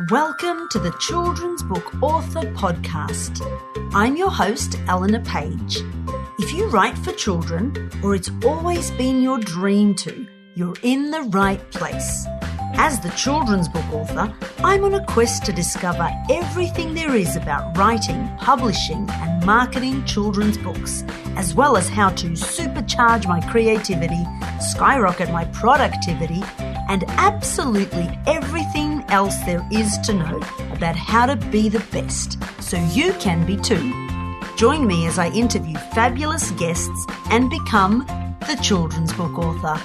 Welcome to the Children's Book Author Podcast. I'm your host, Eleanor Page. If you write for children, or it's always been your dream to, you're in the right place. As the children's book author, I'm on a quest to discover everything there is about writing, publishing, and marketing children's books, as well as how to supercharge my creativity, skyrocket my productivity, and absolutely everything else there is to know about how to be the best, so you can be too. Join me as I interview fabulous guests and become the children's book author.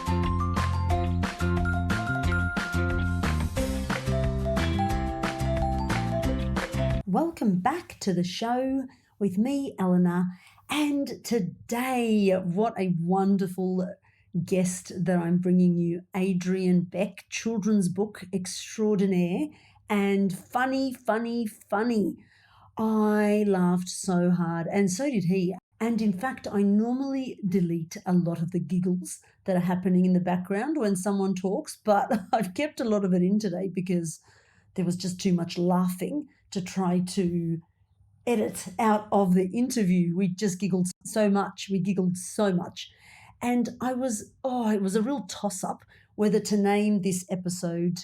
Welcome back to the show with me, Eleanor, and today, what a wonderful guest that I'm bringing you, Adrian Beck, children's book extraordinaire and funny. I laughed so hard and so did he. And in fact, I normally delete a lot of the giggles that are happening in the background when someone talks, but I've kept a lot of it in today because there was just too much laughing to try to edit out of the interview. We just giggled so much. And it was a real toss-up whether to name this episode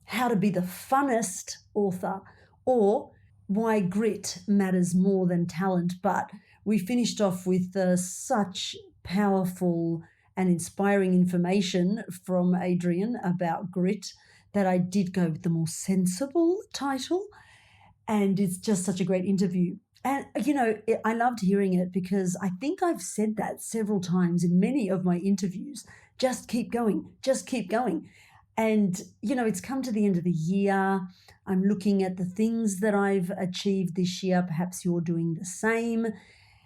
How to Be the Funnest Author or Why Grit Matters More Than Talent. But we finished off with such powerful and inspiring information from Adrian about grit that I did go with the more sensible title. And it's just such a great interview. And, I loved hearing it because I think I've said that several times in many of my interviews. Just keep going. And, it's come to the end of the year. I'm looking at the things that I've achieved this year. Perhaps you're doing the same.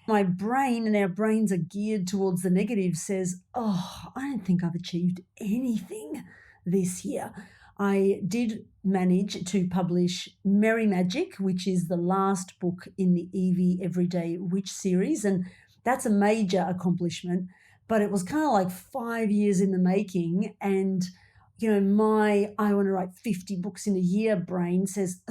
My brain, and our brains are geared towards the negative, says, I don't think I've achieved anything this year. I did manage to publish Merry Magic, which is the last book in the Evie Everyday Witch series, and that's a major accomplishment, but it was kind of like 5 years in the making, and my I want to write 50 books in a year brain says,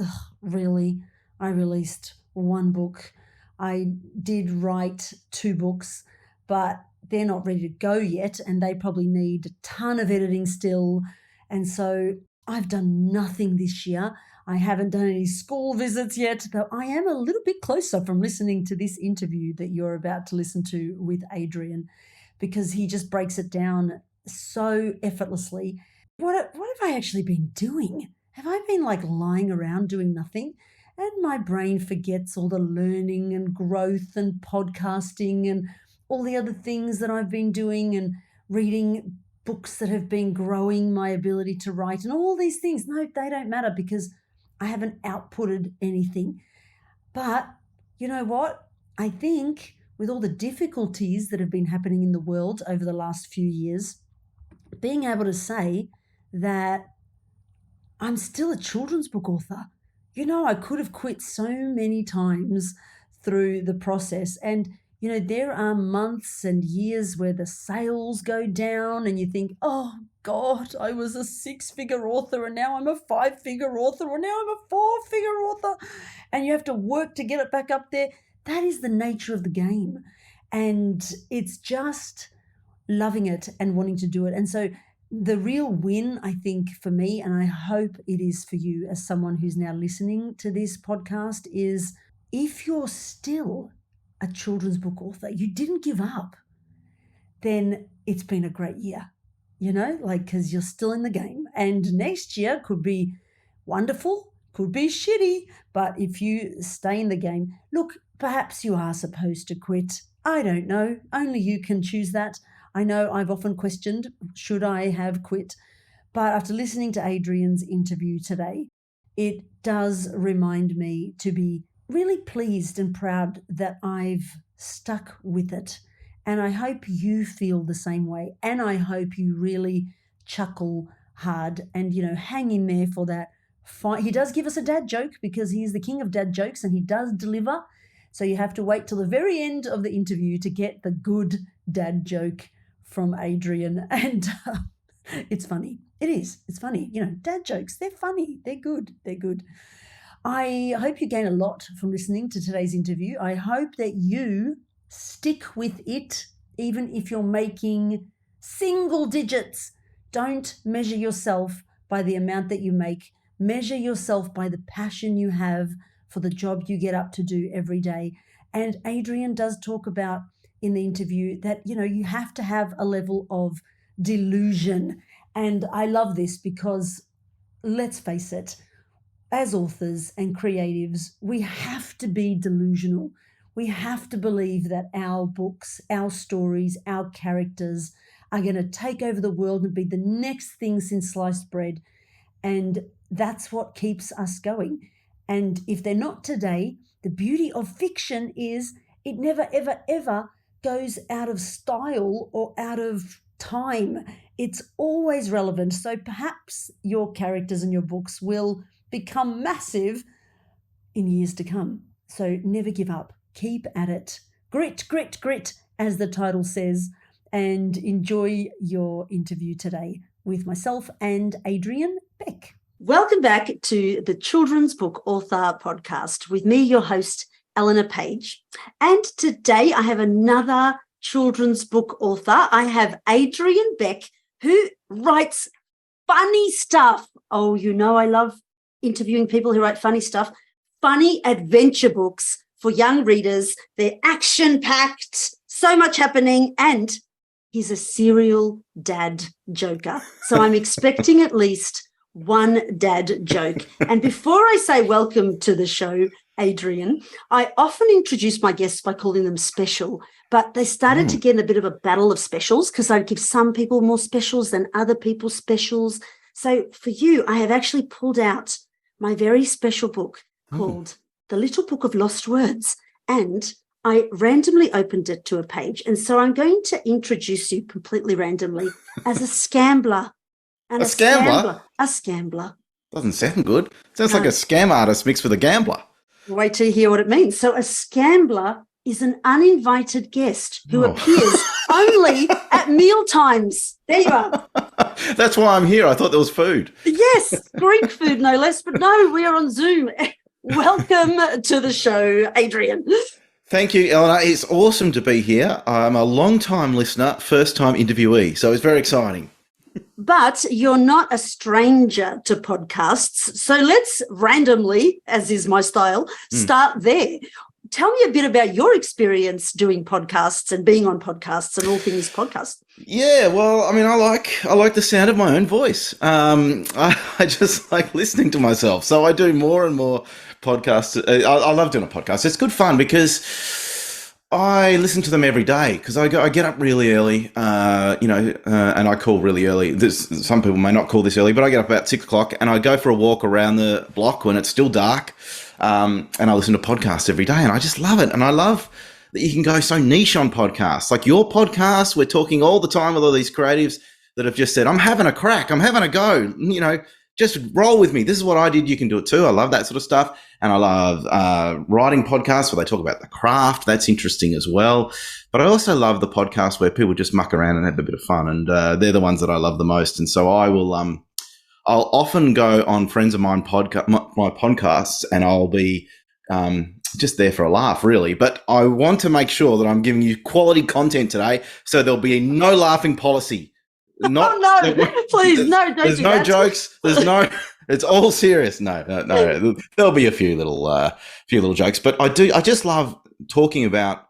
really? I released one book. I did write 2 books, but they're not ready to go yet, and they probably need a ton of editing still, and so I've done nothing this year. I haven't done any school visits yet, though I am a little bit closer from listening to this interview that you're about to listen to with Adrian, because he just breaks it down so effortlessly. What have I actually been doing? Have I been lying around doing nothing? And my brain forgets all the learning and growth and podcasting and all the other things that I've been doing and reading books that have been growing my ability to write and all these things. No, they don't matter because I haven't outputted anything. But you know what? I think with all the difficulties that have been happening in the world over the last few years, being able to say that I'm still a children's book author. I could have quit so many times through the process, and there are months and years where the sales go down and you think, oh God, I was a 6-figure author and now I'm a 5-figure author or now I'm a 4-figure author, and you have to work to get it back up there. That is the nature of the game. And it's just loving it and wanting to do it. And so the real win, I think, for me, and I hope it is for you as someone who's now listening to this podcast, is if you're still a children's book author, you didn't give up, then it's been a great year, because you're still in the game. And next year could be wonderful, could be shitty, but if you stay in the game, look, perhaps you are supposed to quit. I don't know. Only you can choose that. I know I've often questioned, should I have quit? But after listening to Adrian's interview today, it does remind me to be really pleased and proud that I've stuck with it. And I hope you feel the same way. And I hope you really chuckle hard and, hang in there for that fight. He does give us a dad joke because he's the king of dad jokes and he does deliver. So you have to wait till the very end of the interview to get the good dad joke from Adrian. And it's funny. It is. It's funny. Dad jokes, they're funny. They're good. They're good. I hope you gain a lot from listening to today's interview. I hope that you stick with it, even if you're making single digits. Don't measure yourself by the amount that you make. Measure yourself by the passion you have for the job you get up to do every day. And Adrian does talk about in the interview that, you have to have a level of delusion. And I love this because, let's face it, as authors and creatives, we have to be delusional. We have to believe that our books, our stories, our characters are going to take over the world and be the next thing since sliced bread. And that's what keeps us going. And if they're not today, the beauty of fiction is it never, ever, ever goes out of style or out of time. It's always relevant. So perhaps your characters and your books will become massive in years to come. So never give up. Keep at it. Grit, grit, grit, as the title says. And enjoy your interview today with myself and Adrian Beck. Welcome back to the Children's Book Author Podcast with me, your host, Eleanor Page. And today I have another children's book author. I have Adrian Beck, who writes funny stuff. Oh, I love interviewing people who write funny stuff, funny adventure books for young readers. They're action-packed, so much happening, and he's a serial dad joker. So I'm expecting at least one dad joke. And before I say welcome to the show, Adrian, I often introduce my guests by calling them special, but they started to get in a bit of a battle of specials because I give some people more specials than other people specials. So for you, I have actually pulled out my very special book called The Little Book of Lost Words, and I randomly opened it to a page. And so I'm going to introduce you completely randomly as a scambler. And a scambler? A scambler. Doesn't sound good. Sounds like a scam artist mixed with a gambler. Wait till you hear what it means. So a scambler is an uninvited guest who appears only at meal times. There you are. That's why I'm here. I thought there was food. Yes, Greek food, no less. But no, we are on Zoom. Welcome to the show, Adrian. Thank you, Eleanor. It's awesome to be here. I'm a long-time listener, first-time interviewee, so it's very exciting. But you're not a stranger to podcasts. So let's randomly, as is my style, start there. Tell me a bit about your experience doing podcasts and being on podcasts and all things podcast. Yeah, well, I mean, I like the sound of my own voice. I just like listening to myself. So I do more and more podcasts. I love doing a podcast. It's good fun because I listen to them every day because I get up really early, and I call really early. Some people may not call this early, but I get up about 6 o'clock and I go for a walk around the block when it's still dark. And I listen to podcasts every day and I just love it. And I love that you can go so niche on podcasts. Like your podcast, we're talking all the time with all these creatives that have just said, I'm having a crack, I'm having a go, just roll with me. This is what I did. You can do it too. I love that sort of stuff. And I love writing podcasts where they talk about the craft. That's interesting as well. But I also love the podcast where people just muck around and have a bit of fun. And they're the ones that I love the most. And so I'll often go on friends of mine my podcasts and I'll be just there for a laugh, really. But I want to make sure that I'm giving you quality content today, so there'll be no laughing policy. Please, no, don't there's do no that. Jokes. There's no. It's all serious. No. There'll be a few little jokes, but I just love talking about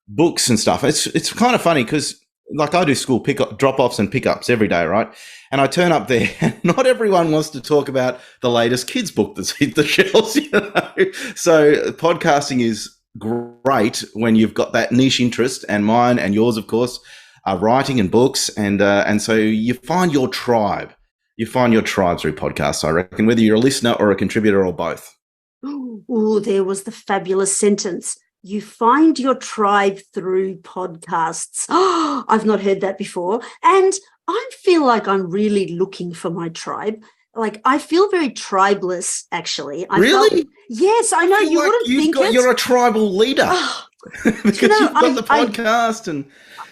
books and stuff. It's kind of funny because like I do school drop-offs and pickups every day, right? And I turn up there and not everyone wants to talk about the latest kids book that's hit the shelves, So podcasting is great when you've got that niche interest, and mine and yours, of course, are writing and books. And so you find your tribe. You find your tribe through podcasts, I reckon, whether you're a listener or a contributor or both. Oh, there was the fabulous sentence. You find your tribe through podcasts. Oh, I've not heard that before. And I feel like I'm really looking for my tribe. Like, I feel very tribeless, actually. Really? Yes, I know. You wouldn't think it. You're a tribal leader. Because you've got the podcast and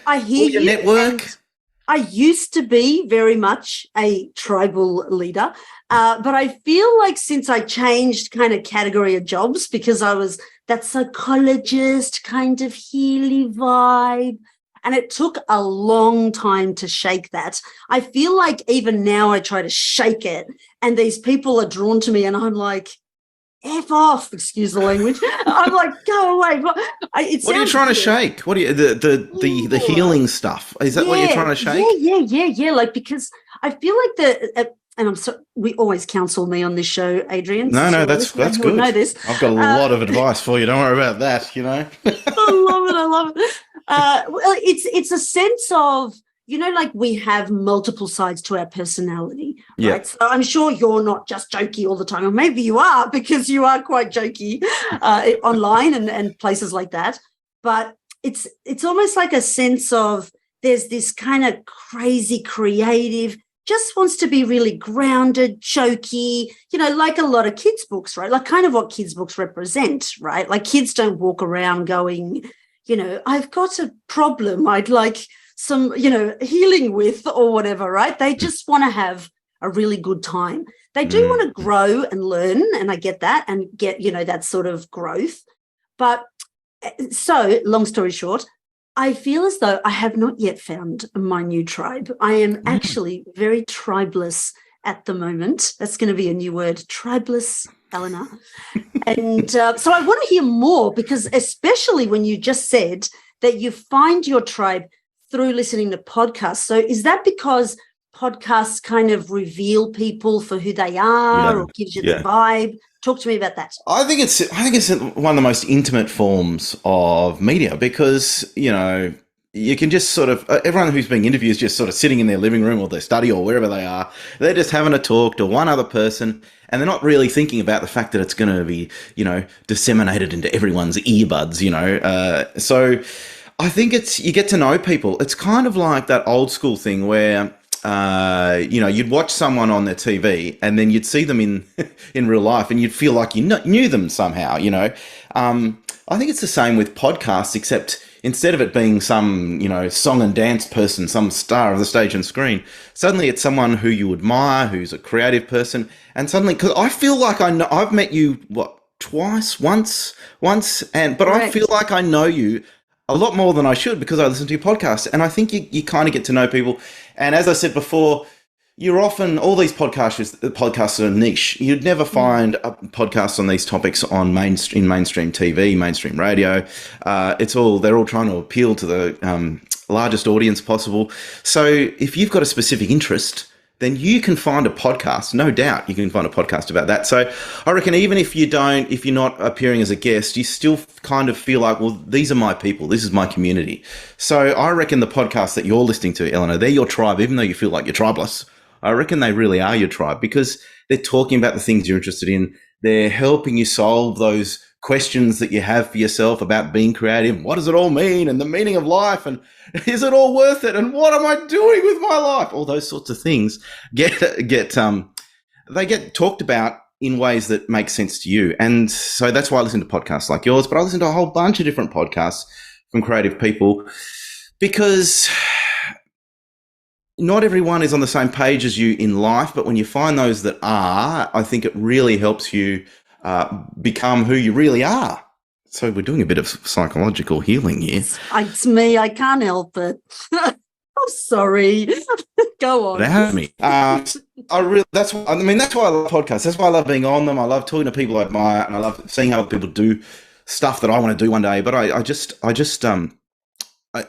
I hear your network. I used to be very much a tribal leader, but I feel like since I changed kind of category of jobs because I was that psychologist kind of Healy vibe, and it took a long time to shake that. I feel like even now I try to shake it, and these people are drawn to me, and I'm like, F off, excuse the language. I'm like, go away. What are you trying to shake? What are you the healing stuff? Is that what you're trying to shake? Yeah. Like, because I feel like and we always counsel me on this show, Adrian. No, Since no, you're a that's listener, you would good. know this. I've got a lot of advice for you. Don't worry about that. I love it. Well, it's a sense of, like we have multiple sides to our personality, Yeah. right? So I'm sure you're not just jokey all the time, or maybe you are because you are quite jokey online and places like that. But it's almost like a sense of there's this kind of crazy creative, just wants to be really grounded, jokey, like a lot of kids' books, right? Like kind of what kids' books represent, right? Like kids don't walk around going, I've got a problem I'd like some, healing with or whatever, right? They just want to have a really good time. They do want to grow and learn, and I get that, and get, that sort of growth. But so, long story short, I feel as though I have not yet found my new tribe. I am actually very tribeless at the moment. That's going to be a new word, tribeless, Eleanor. And so I want to hear more, because especially when you just said that you find your tribe through listening to podcasts. So is that because podcasts kind of reveal people for who they are, or gives you the vibe? Talk to me about that. I think it's one of the most intimate forms of media, because you can just sort of everyone who's being interviewed is just sort of sitting in their living room or their study or wherever they are. They're just having a talk to one other person, and they're not really thinking about the fact that it's going to be disseminated into everyone's earbuds. So I think you get to know people. It's kind of like that old school thing where you'd watch someone on their TV and then you'd see them in in real life, and you'd feel like you knew them somehow. I think it's the same with podcasts, except instead of it being some song and dance person, some star of the stage and screen, suddenly it's someone who you admire, who's a creative person, and suddenly, because I feel like I've met you once, but Right. I feel like I know you a lot more than I should because I listen to your podcast. And I think you kind of get to know people. And as I said before, you're often, all these podcasts are niche. You'd never find a podcast on these topics on mainstream TV, mainstream radio. They're all trying to appeal to the largest audience possible. So if you've got a specific interest, then you can find a podcast. No doubt you can find a podcast about that. So I reckon even if you're not appearing as a guest, you still kind of feel like, well, these are my people. This is my community. So I reckon the podcasts that you're listening to, Eleanor, they're your tribe, even though you feel like you're tribeless. I reckon they really are your tribe, because they're talking about the things you're interested in. They're helping you solve those questions that you have for yourself about being creative. What does it all mean? And the meaning of life? And is it all worth it? And what am I doing with my life? All those sorts of things they get talked about in ways that make sense to you. And so that's why I listen to podcasts like yours, but I listen to a whole bunch of different podcasts from creative people, because not everyone is on the same page as you in life, but when you find those that are, I think it really helps you become who you really are. So we're doing a bit of psychological healing here. It's me. I can't help it. I'm sorry. Go on. Have me. That's why I love podcasts. That's why I love being on them. I love talking to people I admire, and I love seeing other people do stuff that I want to do one day. But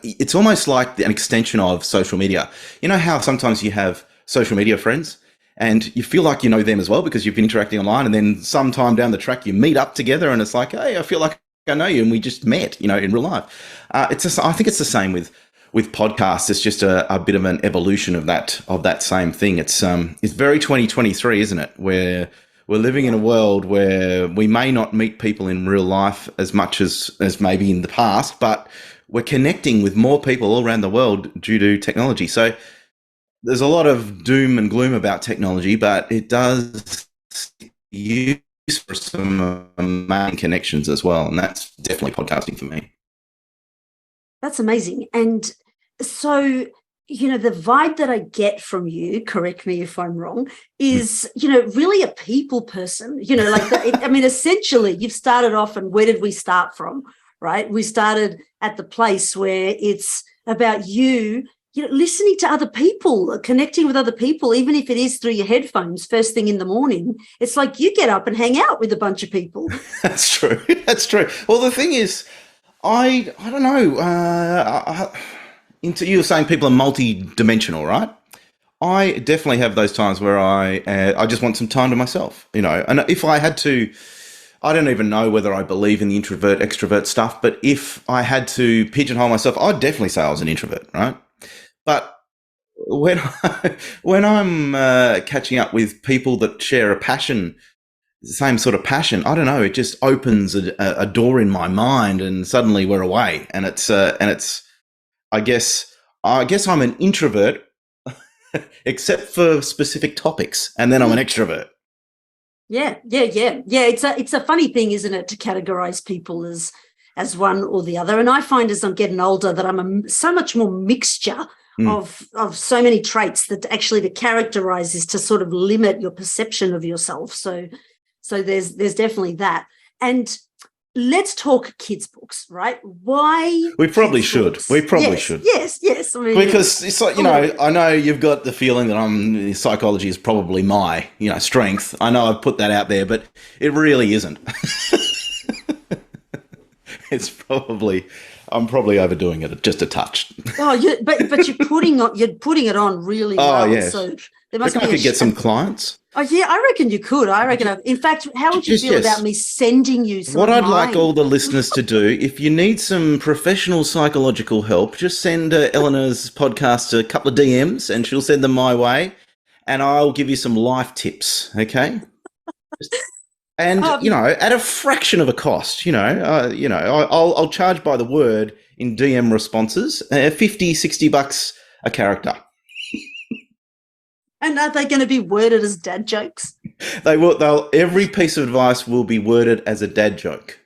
it's almost like an extension of social media. You know how sometimes you have social media friends and you feel like you know them as well because you've been interacting online, and then sometime down the track you meet up together and it's like, hey, I feel like I know you and we just met, in real life. I think it's the same with podcasts. It's just a bit of an evolution of that same thing. It's very 2023, isn't it? Where we're living in a world where we may not meet people in real life as much as maybe in the past, but we're connecting with more people all around the world due to technology. So there's a lot of doom and gloom about technology, but it does use for some amazing connections as well. And that's definitely podcasting for me. That's amazing. And so the vibe that I get from you, correct me if I'm wrong, is, really a people person, essentially you've started off, and where did we start from, right? We started at the place where it's about you, listening to other people, connecting with other people, even if it is through your headphones first thing in the morning. It's like you get up and hang out with a bunch of people. That's true. That's true. Well, the thing is, I don't know. You were saying people are multi-dimensional, right? I definitely have those times where I just want some time to myself, And if I had to, I don't even know whether I believe in the introvert extrovert stuff, but if I had to pigeonhole myself, I'd definitely say I was an introvert, right? But when when I'm catching up with people that share a passion, the same sort of passion, I don't know, it just opens a door in my mind, and suddenly we're away, and it's I guess I'm an introvert, except for specific topics, and then I'm an extrovert. Yeah. It's a funny thing, isn't it, to categorize people as one or the other. And I find as I'm getting older that I'm so much more mixture of so many traits, that actually to characterize is to sort of limit your perception of yourself. So there's definitely that. And let's talk kids' books, right? Why? We probably should. Books? We probably should. Yes. Because it's like, I know you've got the feeling that psychology is probably my, strength. I know I've put that out there, but it really isn't. I'm probably overdoing it just a touch. But you're putting it on really well. Oh, yes. So there must be. I could get some clients. Oh yeah, I reckon you could. In fact, how would you feel about me sending you some? What I'd like all the listeners to do, if you need some professional psychological help, just send Eleanor's podcast a couple of DMs, and she'll send them my way, and I'll give you some life tips. Okay. And, at a fraction of a cost, I'll charge by the word in DM responses, $50-$60 a character. And are they going to be worded as dad jokes? They will. Every piece of advice will be worded as a dad joke.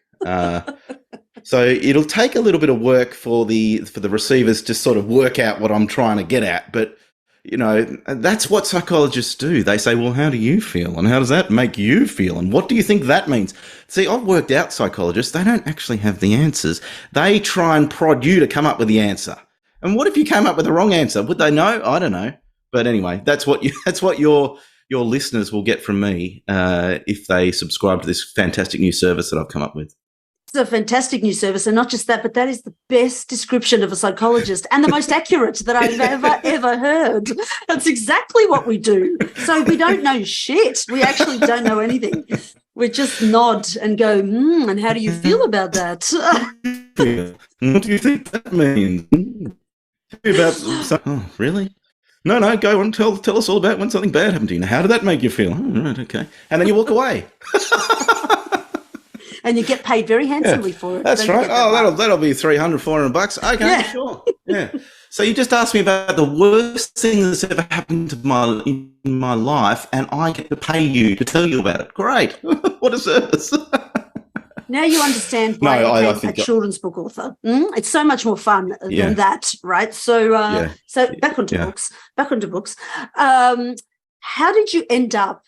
So it'll take a little bit of work for the receivers to sort of work out what I'm trying to get at, but that's what psychologists do. They say, well, how do you feel? And how does that make you feel? And what do you think that means? See, I've worked out psychologists. They don't actually have the answers. They try and prod you to come up with the answer. And what if you came up with the wrong answer? Would they know? I don't know. But anyway, that's what your listeners will get from me if they subscribe to this fantastic new service that I've come up with. It's a fantastic new service, and not just that, but that is the best description of a psychologist and the most accurate that I've ever heard. That's exactly what we do. So we don't know shit. We actually don't know anything. We just nod and go, and how do you feel about that? What do you think that means? Oh, really? No, go on. Tell us all about when something bad happened to you. How did that make you feel? Oh, right, okay. And then you walk away. And you get paid very handsomely for it. That's right. That'll be $300, $400. Okay, yeah. Sure. Yeah. So you just asked me about the worst thing that's ever happened in my life, and I get to pay you to tell you about it. Great. What a service. Now you understand why I became a children's book author. It's so much more fun than that, right? So, back onto books. How did you end up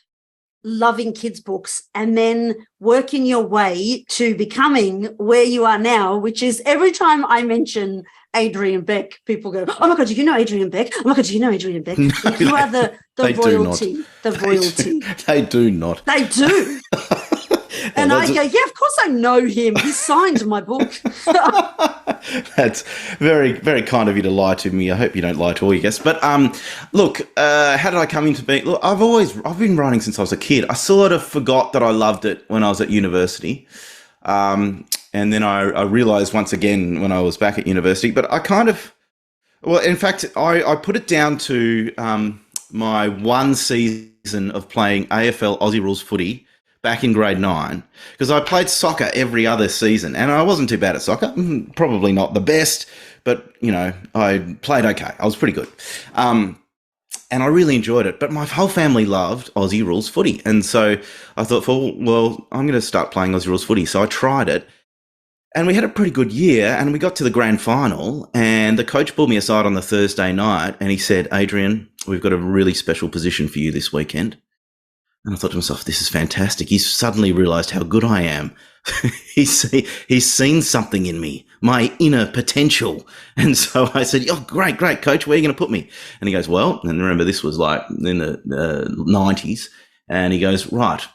loving kids' books and then working your way to becoming where you are now, which is every time I mention Adrian Beck, people go, oh my God, do you know Adrian Beck? Oh my God, do you know Adrian Beck? No, you are the royalty. The royalty. They do not. They do. And I go, yeah, of course I know him. He signed my book. That's very, very kind of you to lie to me. I hope you don't lie to all your guests. But look, how did I come into being? Look, I've been writing since I was a kid. I sort of forgot that I loved it when I was at university. And then I realized once again when I was back at university. But in fact, I put it down to my one season of playing AFL Aussie Rules footy back in grade 9, because I played soccer every other season, and I wasn't too bad at soccer. Probably not the best, but, I played okay. I was pretty good. And I really enjoyed it. But my whole family loved Aussie Rules footy. And so I thought, well, I'm going to start playing Aussie Rules footy. So I tried it. And we had a pretty good year, and we got to the grand final, and the coach pulled me aside on the Thursday night, and he said, Adrian, we've got a really special position for you this weekend. And I thought to myself, this is fantastic. He's suddenly realised how good I am. He's seen something in me, my inner potential. And so I said, oh, great, coach, where are you going to put me? And he goes, well, and remember this was like in the 90s, and he goes, right,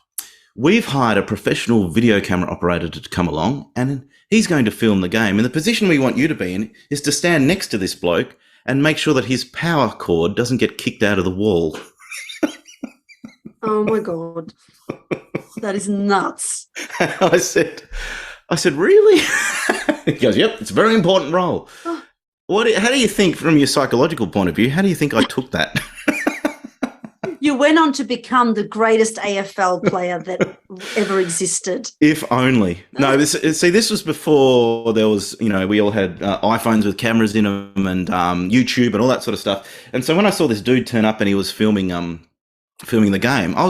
we've hired a professional video camera operator to come along, and he's going to film the game. And the position we want you to be in is to stand next to this bloke and make sure that his power cord doesn't get kicked out of the wall. Oh, my God. That is nuts. I said, really? He goes, yep, it's a very important role. Oh. How do you think, from your psychological point of view, how do you think I took that? You went on to become the greatest AFL player that ever existed. If only. No, this was before there was, we all had iPhones with cameras in them and YouTube and all that sort of stuff. And so when I saw this dude turn up and he was filming the game, I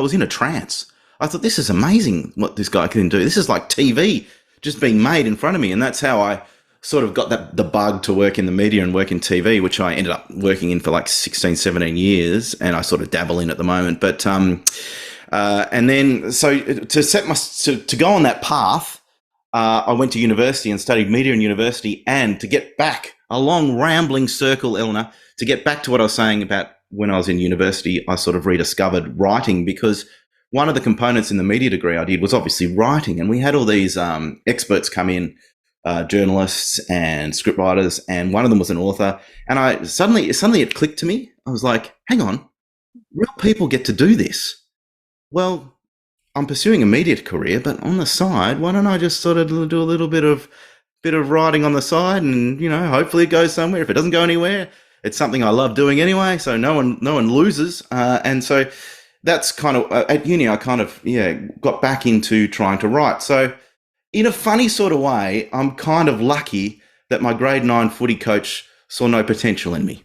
was in a trance. I thought, this is amazing what this guy can do. This is like TV just being made in front of me. And that's how I sort of got the bug to work in the media and work in TV, which I ended up working in for like 16, 17 years. And I sort of dabble in at the moment. But, and then, so to go on that path, I went to university and studied media in university. And to get back, a long rambling circle, Eleanor, to get back to what I was saying about when I was in university, I sort of rediscovered writing, because one of the components in the media degree I did was obviously writing. And we had all these experts come in, journalists and scriptwriters, and one of them was an author. And I suddenly it clicked to me. I was like, hang on, real people get to do this. Well, I'm pursuing a media career, but on the side, why don't I just sort of do a little bit of writing on the side, and hopefully it goes somewhere. If it doesn't go anywhere, it's something I love doing anyway, so no one loses. And so that's kind of at uni, I kind of got back into trying to write. So in a funny sort of way, I'm kind of lucky that my grade 9 footy coach saw no potential in me.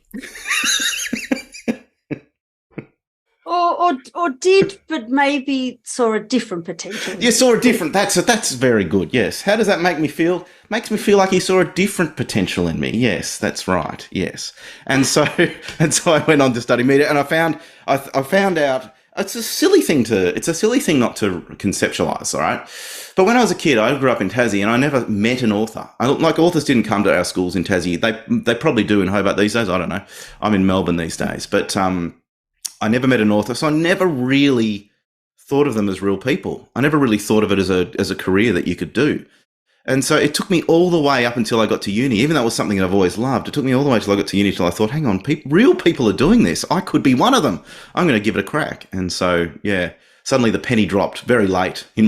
Or did, but maybe saw a different potential. You saw a different. That's very good. Yes. How does that make me feel? Makes me feel like he saw a different potential in me. Yes, that's right. Yes. And so I went on to study media, and I found out it's a silly thing not to conceptualize. All right. But when I was a kid, I grew up in Tassie, and I never met an author. Authors didn't come to our schools in Tassie. They probably do in Hobart these days. I don't know. I'm in Melbourne these days, but I never met an author, so I never really thought of them as real people. I never really thought of it as a career that you could do. And so it took me all the way up until I got to uni, even though it was something that I've always loved. It took me all the way till I got to uni till I thought, hang on, real people are doing this. I could be one of them. I'm going to give it a crack. And so, suddenly the penny dropped very late in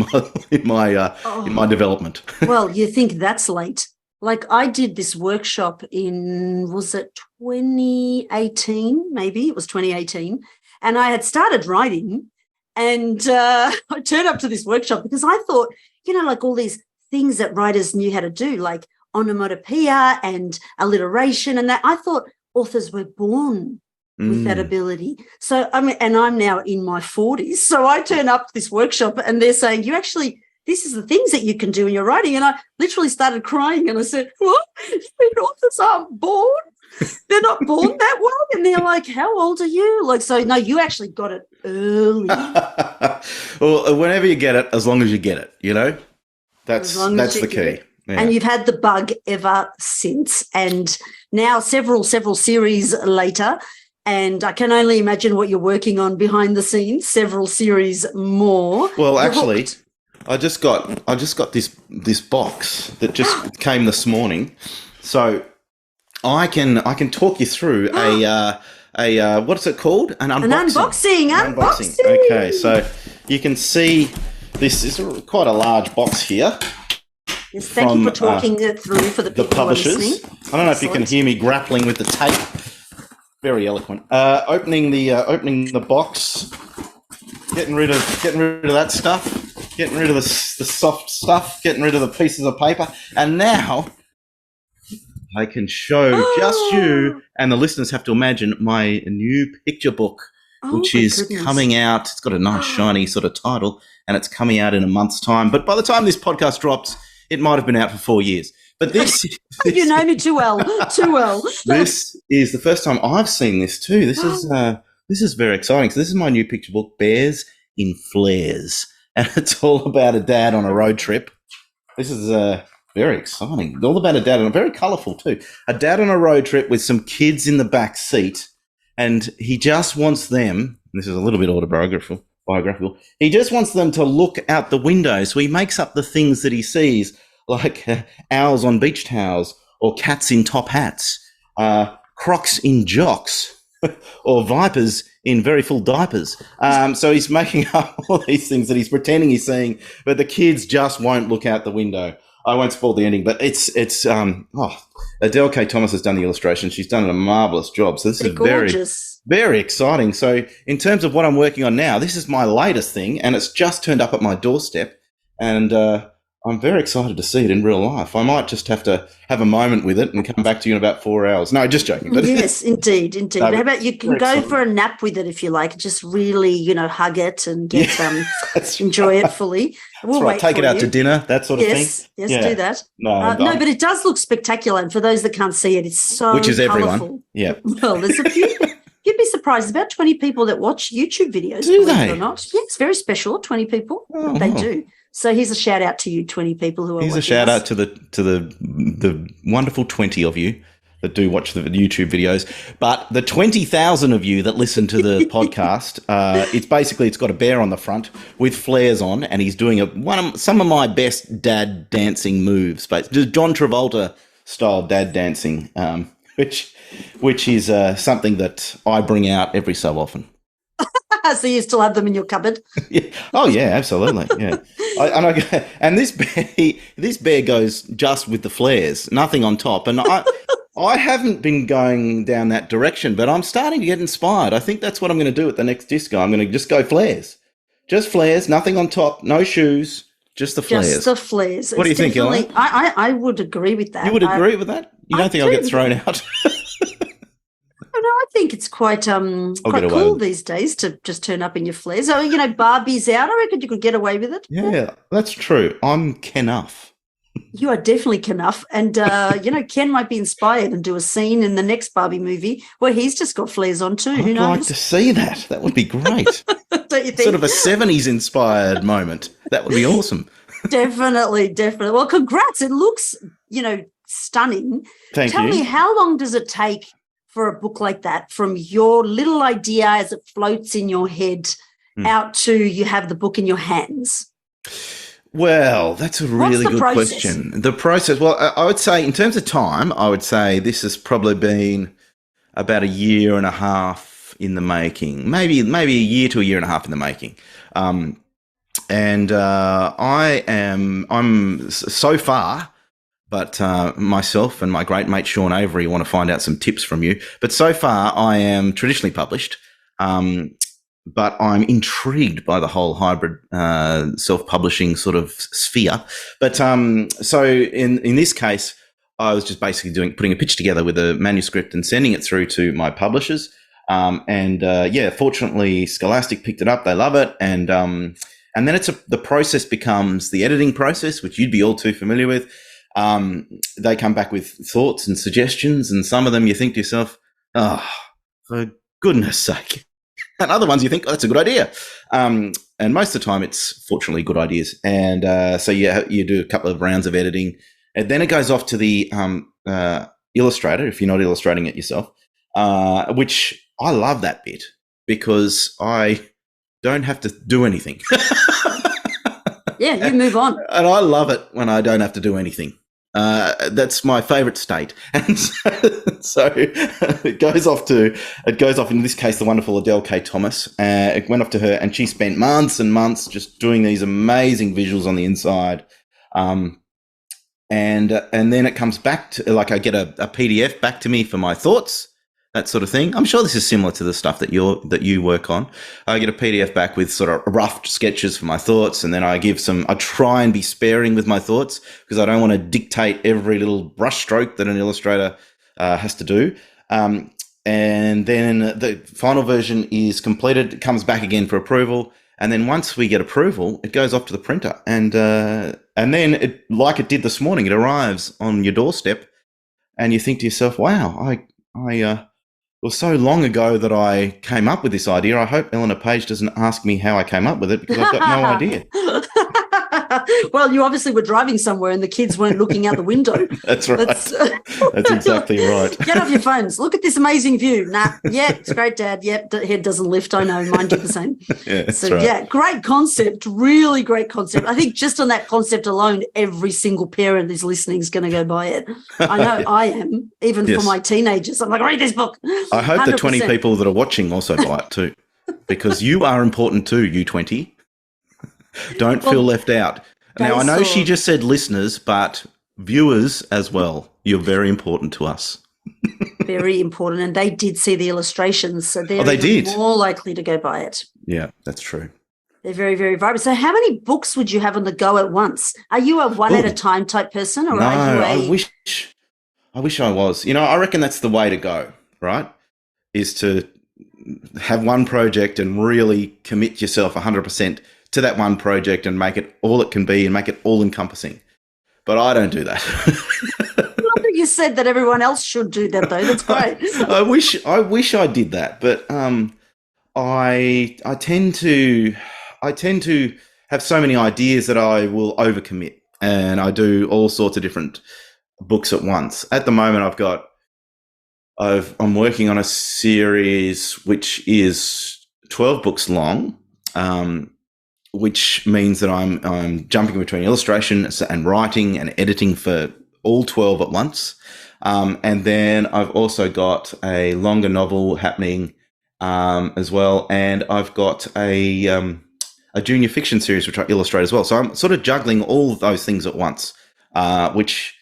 my development. Well, you think that's late. Like, I did this workshop was it 2018? Maybe it was 2018. And I had started writing, and I turned up to this workshop because I thought, like all these things that writers knew how to do, like onomatopoeia and alliteration, and that I thought authors were born with that ability. So, and I'm now in my 40s. So I turn up to this workshop and they're saying, this is the things that you can do in your writing. And I literally started crying, and I said, what? You mean authors aren't born? They're not born that way? And they're like, how old are you? Like, so no, you actually got it early. Well, whenever you get it, as long as you get it, that's the key. Yeah. And you've had the bug ever since. And now several series later, and I can only imagine what you're working on behind the scenes, several series more. Well, actually, I just got this box that just came this morning. So I can talk you through a what's it called? An unboxing. Unboxing. Okay, so you can see this is quite a large box here. Yes, thank you for talking it through for the people publishers. Listening. I don't know if you can hear me grappling with the tape. Very eloquent. Opening the box, getting rid of that stuff, getting rid of the soft stuff, getting rid of the pieces of paper, and now I can show just you, and the listeners have to imagine, my new picture book, which is coming out. It's got a nice shiny sort of title, and it's coming out in a month's time. But by the time this podcast drops, it might have been out for 4 years. But this, You know me too well, too well. this is the first time I've seen this too. This is very exciting. So this is my new picture book, Bears in Flares, and it's all about a dad on a road trip. This is very exciting. All about a dad, and very colourful too. A dad on a road trip with some kids in the back seat, and he just wants them. This is a little bit autobiographical. He just wants them to look out the window. So he makes up the things that he sees, like owls on beach towels, or cats in top hats, crocs in jocks, or vipers in very full diapers. So he's making up all these things that he's pretending he's seeing, but the kids just won't look out the window. I won't spoil the ending, but Adele K. Thomas has done the illustration. She's done a marvellous job. So this is gorgeous. Very exciting. So in terms of what I'm working on now, this is my latest thing, and it's just turned up at my doorstep, and I'm very excited to see it in real life. I might just have to have a moment with it and come back to you in about 4 hours. No, just joking. But yes, indeed. No, How about you can go for a nap with it if you like. Just really, hug it and get enjoy it fully. We'll wait take it out to dinner, that sort of thing. Yes, do that. No, but it does look spectacular. And for those that can't see it, it's so which is colourful. Everyone. Yeah. Well, there's a few. You'd be surprised. About 20 people that watch YouTube videos. Do they? Believe it or not. Yeah, it's very special. 20 people. Oh, they do. So here's a shout out to you, 20 people who are watching. Here's a shout out to the wonderful 20 of you that do watch the YouTube videos. But the 20,000 of you that listen to the podcast, it's got a bear on the front with flares on, and he's doing some of my best dad dancing moves, but just John Travolta style dad dancing, which is something that I bring out every so often. So you still have them in your cupboard? Yeah. Oh yeah, absolutely. Yeah. And this bear goes just with the flares, nothing on top. And I haven't been going down that direction, but I'm starting to get inspired. I think that's what I'm going to do at the next disco. I'm going to just go flares, just flares, nothing on top, no shoes, just the flares. Just the flares. What do you think, Ellen? I would agree with that. You would agree with that? You don't think I'll get thrown out? No, I think it's quite cool these days to just turn up in your flares. So, Barbie's out. I reckon you could get away with it. Yeah, that's true. I'm Kenuff. You are definitely Kenuff. And, Ken might be inspired and do a scene in the next Barbie movie where he's just got flares on too. Who knows? I'd like to see that. That would be great. Don't you think? Sort of a 70s inspired moment. That would be awesome. Definitely. Well, congrats. It looks, stunning. Thank you. Tell me, how long does it take for a book like that, from your little idea as it floats in your head out to you have the book in your hands? Well, that's a really good question. The process, well, I would say in terms of time, I would say this has probably been about a year and a half in the making, maybe a year to a year and a half in the making. I'm so far, but myself and my great mate Sean Avery want to find out some tips from you. But so far, I am traditionally published, but I'm intrigued by the whole hybrid self-publishing sort of sphere. But so in this case, I was just basically putting a pitch together with a manuscript and sending it through to my publishers. Fortunately, Scholastic picked it up. They love it, and then the process becomes the editing process, which you'd be all too familiar with. They come back with thoughts and suggestions, and some of them you think to yourself, oh, for goodness sake. And other ones you think, oh, that's a good idea. And most of the time it's fortunately good ideas. And so you do a couple of rounds of editing, and then it goes off to the illustrator, if you're not illustrating it yourself, which I love that bit because I don't have to do anything. Yeah, you move on. And I love it when I don't have to do anything. That's my favourite state. And so it goes off, in this case, the wonderful Adele K. Thomas. It went off to her, and she spent months and months just doing these amazing visuals on the inside. And then it comes back to, I get a PDF back to me for my thoughts, that sort of thing. I'm sure this is similar to the stuff that you work on. I get a PDF back with sort of rough sketches for my thoughts, and then I try and be sparing with my thoughts because I don't want to dictate every little brush stroke that an illustrator has to do. And then the final version is completed. It comes back again for approval. And then once we get approval, it goes off to the printer. And And then, like it did this morning, it arrives on your doorstep, and you think to yourself, "Wow, it was so long ago that I came up with this idea. I hope Eleanor Page doesn't ask me how I came up with it because I've got no idea." Well, you obviously were driving somewhere and the kids weren't looking out the window. That's right. That's exactly right. Get off your phones. Look at this amazing view. Nah, yeah, it's great, Dad. Yep, the head doesn't lift. I know. Mine did the same. Yeah, that's so, right. yeah, great concept. Really great concept. I think just on that concept alone, every single parent who's listening is going to go buy it. I know I am, even for my teenagers. I'm like, read this book. I hope 100%. the 20 people that are watching also buy it too, because you are important too, you 20. Don't feel left out. Now, I know she just said listeners, but viewers as well. You're very important to us. Very important. And they did see the illustrations, so they're more likely to go buy it. Yeah, that's true. They're very, very vibrant. So how many books would you have on the go at once? Are you a one at a time type person? Or are you I wish I was. You know, I reckon that's the way to go, right? Is to have one project and really commit yourself 100% to that one project and make it all it can be and make it all encompassing. But I don't do that. You said that everyone else should do that, though. That's great. I wish I did that, but I tend to have so many ideas that I will overcommit, and I do all sorts of different books at once. At the moment, I'm working on a series which is 12 books long. Which means that I'm jumping between illustration and writing and editing for all 12 at once. And then I've also got a longer novel happening as well. And I've got a junior fiction series which I illustrate as well. So I'm sort of juggling all of those things at once, which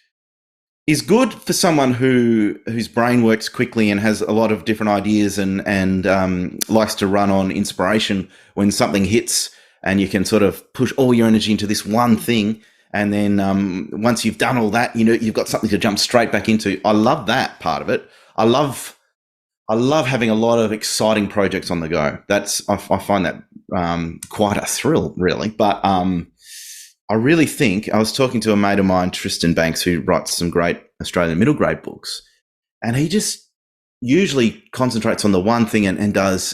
is good for someone whose brain works quickly and has a lot of different ideas and likes to run on inspiration when something hits. And you can sort of push all your energy into this one thing. And then once you've done all that, you've got something to jump straight back into. I love that part of it. I love having a lot of exciting projects on the go. I find that quite a thrill, really. But I really think, I was talking to a mate of mine, Tristan Banks, who writes some great Australian middle grade books. And he just usually concentrates on the one thing and does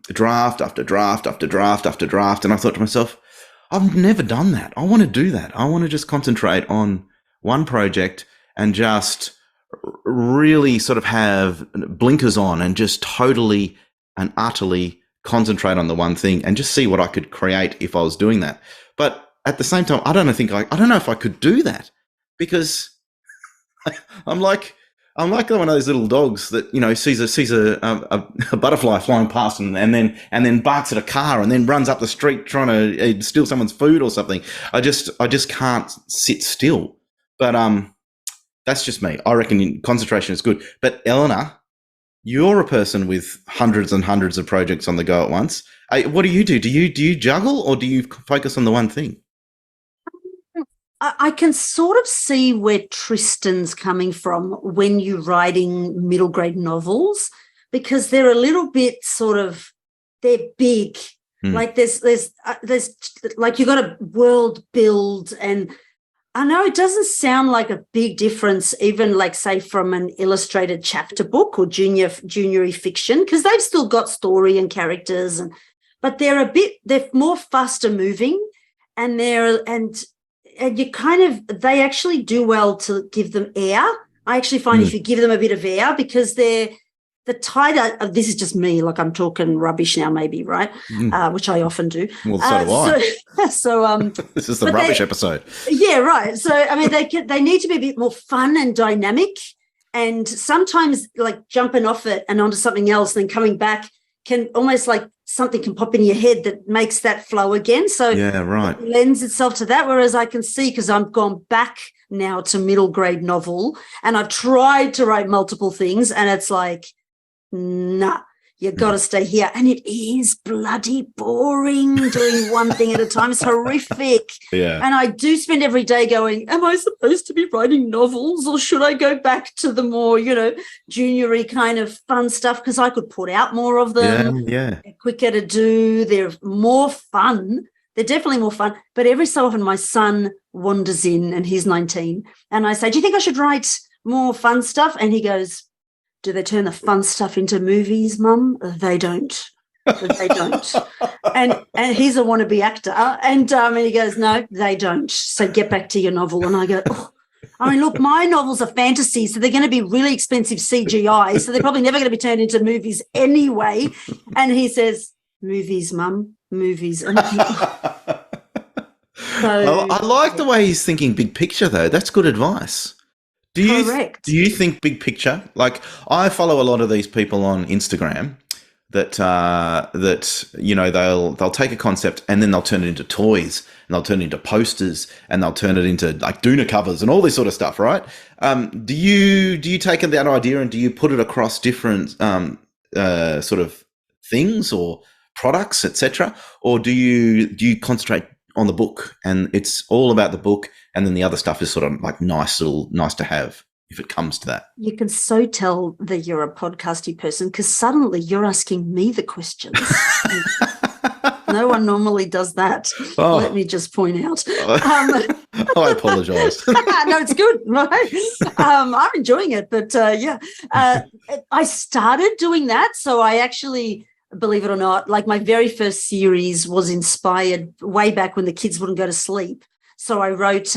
draft after draft after draft after draft. And I thought to myself, I've never done that. I want to do that. I want to just concentrate on one project and just really sort of have blinkers on and just totally and utterly concentrate on the one thing and just see what I could create if I was doing that. But at the same time, I don't know if I could do that, because I'm like one of those little dogs that, sees a butterfly flying past and then barks at a car and then runs up the street trying to steal someone's food or something. I just can't sit still. But that's just me. I reckon concentration is good. But Eleanor, you're a person with hundreds and hundreds of projects on the go at once. What do you do? Do you juggle, or do you focus on the one thing? I can sort of see where Tristan's coming from when you're writing middle grade novels, because they're a little bit they're big. Like there's like you got to world build, and I know it doesn't sound like a big difference, even like say from an illustrated chapter book or junior fiction, because they've still got story and characters, but they're more faster moving, and they actually do well to give them air. I actually find if you give them a bit of air, because they're the tighter, this is just me, like I'm talking rubbish now maybe, right? Which I often do. Well, so do I. So this is the rubbish episode. Yeah, right. So, I mean, they need to be a bit more fun and dynamic, and sometimes like jumping off it and onto something else, then coming back can almost like something can pop in your head that makes that flow again. So yeah, right. It lends itself to that. Whereas I can see, because I've gone back now to middle grade novel and I've tried to write multiple things, and it's like, nah, you got to stay here. And it is bloody boring doing one thing at a time. It's horrific. Yeah. And I do spend every day going, am I supposed to be writing novels, or should I go back to the more, junior-y kind of fun stuff? Because I could put out more of them. Yeah. They're quicker to do. They're more fun. They're definitely more fun. But every so often my son wanders in, and he's 19. And I say, do you think I should write more fun stuff? And he goes, do they turn the fun stuff into movies, Mum? They don't. They don't. And he's a wannabe actor. And he goes, no, they don't. So get back to your novel. And I go, oh. I mean, look, my novels are fantasy, so they're going to be really expensive CGI, so they're probably never going to be turned into movies anyway. And he says, movies, Mum, movies. And so, I like the way he's thinking big picture, though. That's good advice. Correct. Do you think big picture? Like, I follow a lot of these people on Instagram that they'll take a concept and then they'll turn it into toys, and they'll turn it into posters, and they'll turn it into like doona covers and all this sort of stuff, right? Do you take that idea and do you put it across different sort of things or products, etc., or do you concentrate on the book and it's all about the book, and then the other stuff is sort of like nice to have if it comes to that? You can so tell that you're a podcasty person because suddenly you're asking me the questions. No one normally does that. Oh. Let me just point out. I apologise. No, it's good, right? I'm enjoying it, but I started doing that. So I actually, believe it or not, like my very first series was inspired way back when the kids wouldn't go to sleep. So I wrote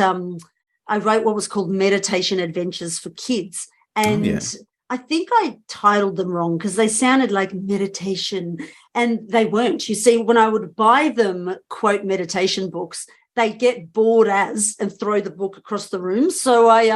what was called Meditation Adventures for Kids. And I think I titled them wrong because they sounded like meditation, and they weren't. You see, when I would buy them, quote, meditation books, they get bored and throw the book across the room. So I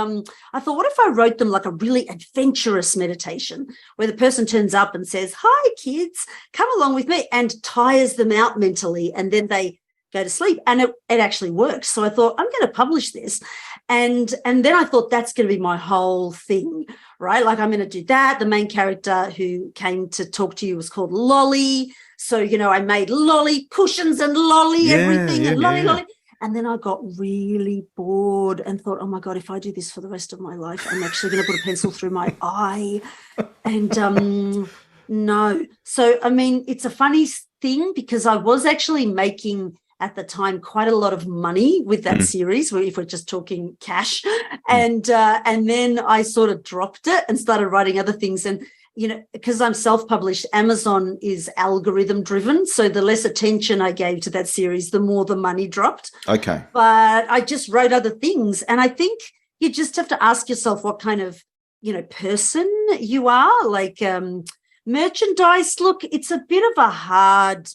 thought, what if I wrote them like a really adventurous meditation where the person turns up and says, hi, kids, come along with me, and tires them out mentally, and then they go to sleep. And it actually works. So I thought, I'm going to publish this. And then I thought, that's going to be my whole thing, right? Like, I'm going to do that. The main character who came to talk to you was called Lolly. So, I made Lolly cushions and Lolly everything and Lolly. And then I got really bored and thought, oh my God, if I do this for the rest of my life, I'm actually going to put a pencil through my eye. And no. So, I mean, it's a funny thing because I was actually making at the time quite a lot of money with that series, if we're just talking cash. And then I sort of dropped it and started writing other things. And, because I'm self-published, Amazon is algorithm driven. So the less attention I gave to that series, the more the money dropped. Okay. But I just wrote other things. And I think you just have to ask yourself what kind of, person you are. Like merchandise, look, it's a bit of a hard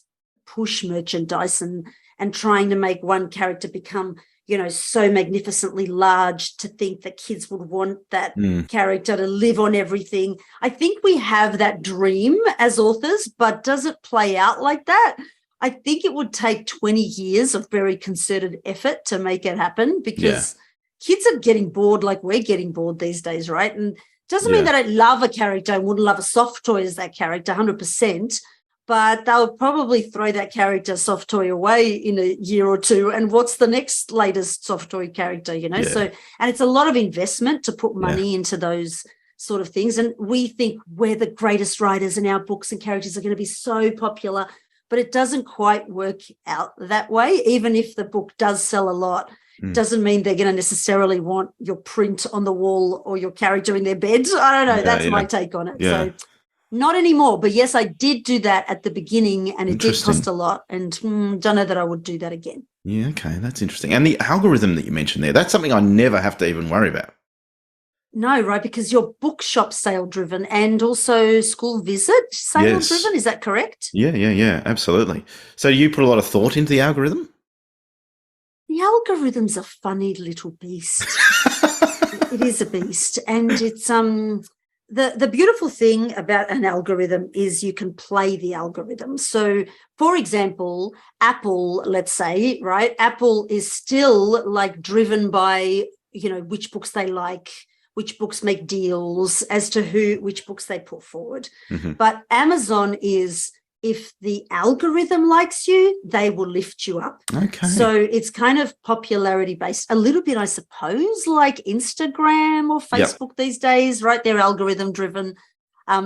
push, merchandise, and trying to make one character become, so magnificently large to think that kids would want that character to live on everything. I think we have that dream as authors, but does it play out like that? I think it would take 20 years of very concerted effort to make it happen because kids are getting bored like we're getting bored these days, right? And it doesn't mean that I love a character and wouldn't love a soft toy as that character, 100%. But they'll probably throw that character soft toy away in a year or two. And what's the next latest soft toy character, So, and it's a lot of investment to put money into those sort of things. And we think we're the greatest writers and our books and characters are going to be so popular, but it doesn't quite work out that way. Even if the book does sell a lot, doesn't mean they're going to necessarily want your print on the wall or your character in their bed. I don't know. That's my take on it. Yeah. So, not anymore, but yes, I did do that at the beginning, and it did cost a lot, and don't know that I would do that again. Yeah, okay, that's interesting. And the algorithm that you mentioned there, that's something I never have to even worry about. No, right, because you're bookshop sale driven and also school visit sale driven, is that correct? Yeah, absolutely. So you put a lot of thought into the algorithm? The algorithm's a funny little beast. It is a beast, and it's The beautiful thing about an algorithm is you can play the algorithm. So, for example, Apple, let's say, right? Apple is still like driven by, which books they like, which books make deals as to which books they put forward. But Amazon is, if the algorithm likes you, they will lift you up. Okay. So it's kind of popularity based, a little bit, I suppose, like Instagram or Facebook these days, right? They're algorithm driven.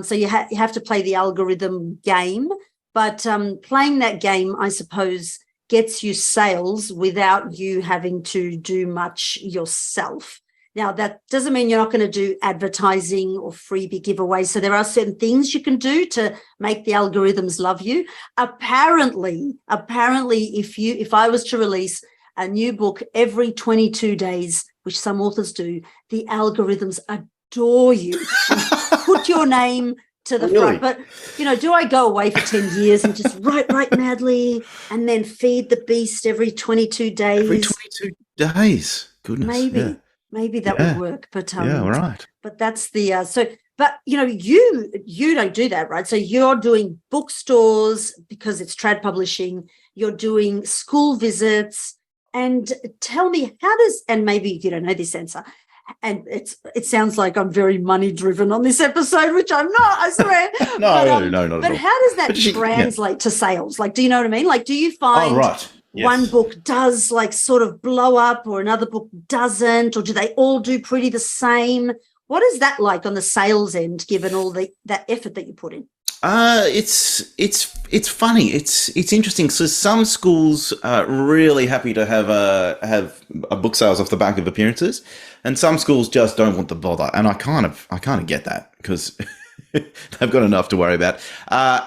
So you have to play the algorithm game. But playing that game, I suppose, gets you sales without you having to do much yourself. Now, that doesn't mean you're not going to do advertising or freebie giveaways. So there are certain things you can do to make the algorithms love you. Apparently, if I was to release a new book every 22 days, which some authors do, the algorithms adore you and put your name to the front. But, do I go away for 10 years and just write madly and then feed the beast every 22 days? Every 22 days. Goodness. Maybe that would work. But right. But that's the you don't do that, right? So you're doing bookstores because it's trad publishing, you're doing school visits. And tell me, and maybe you don't know this answer, and it sounds like I'm very money driven on this episode, which I'm not, I swear. No. But how does that translate to sales? Like, do you know what I mean? Like, do you find one book does like sort of blow up or another book doesn't, or do they all do pretty the same? What is that like on the sales end, given all that effort that you put in? It's funny. It's interesting. So some schools are really happy to have a book sales off the back of appearances, and some schools just don't want the bother. And I kind of get that, because they've got enough to worry about.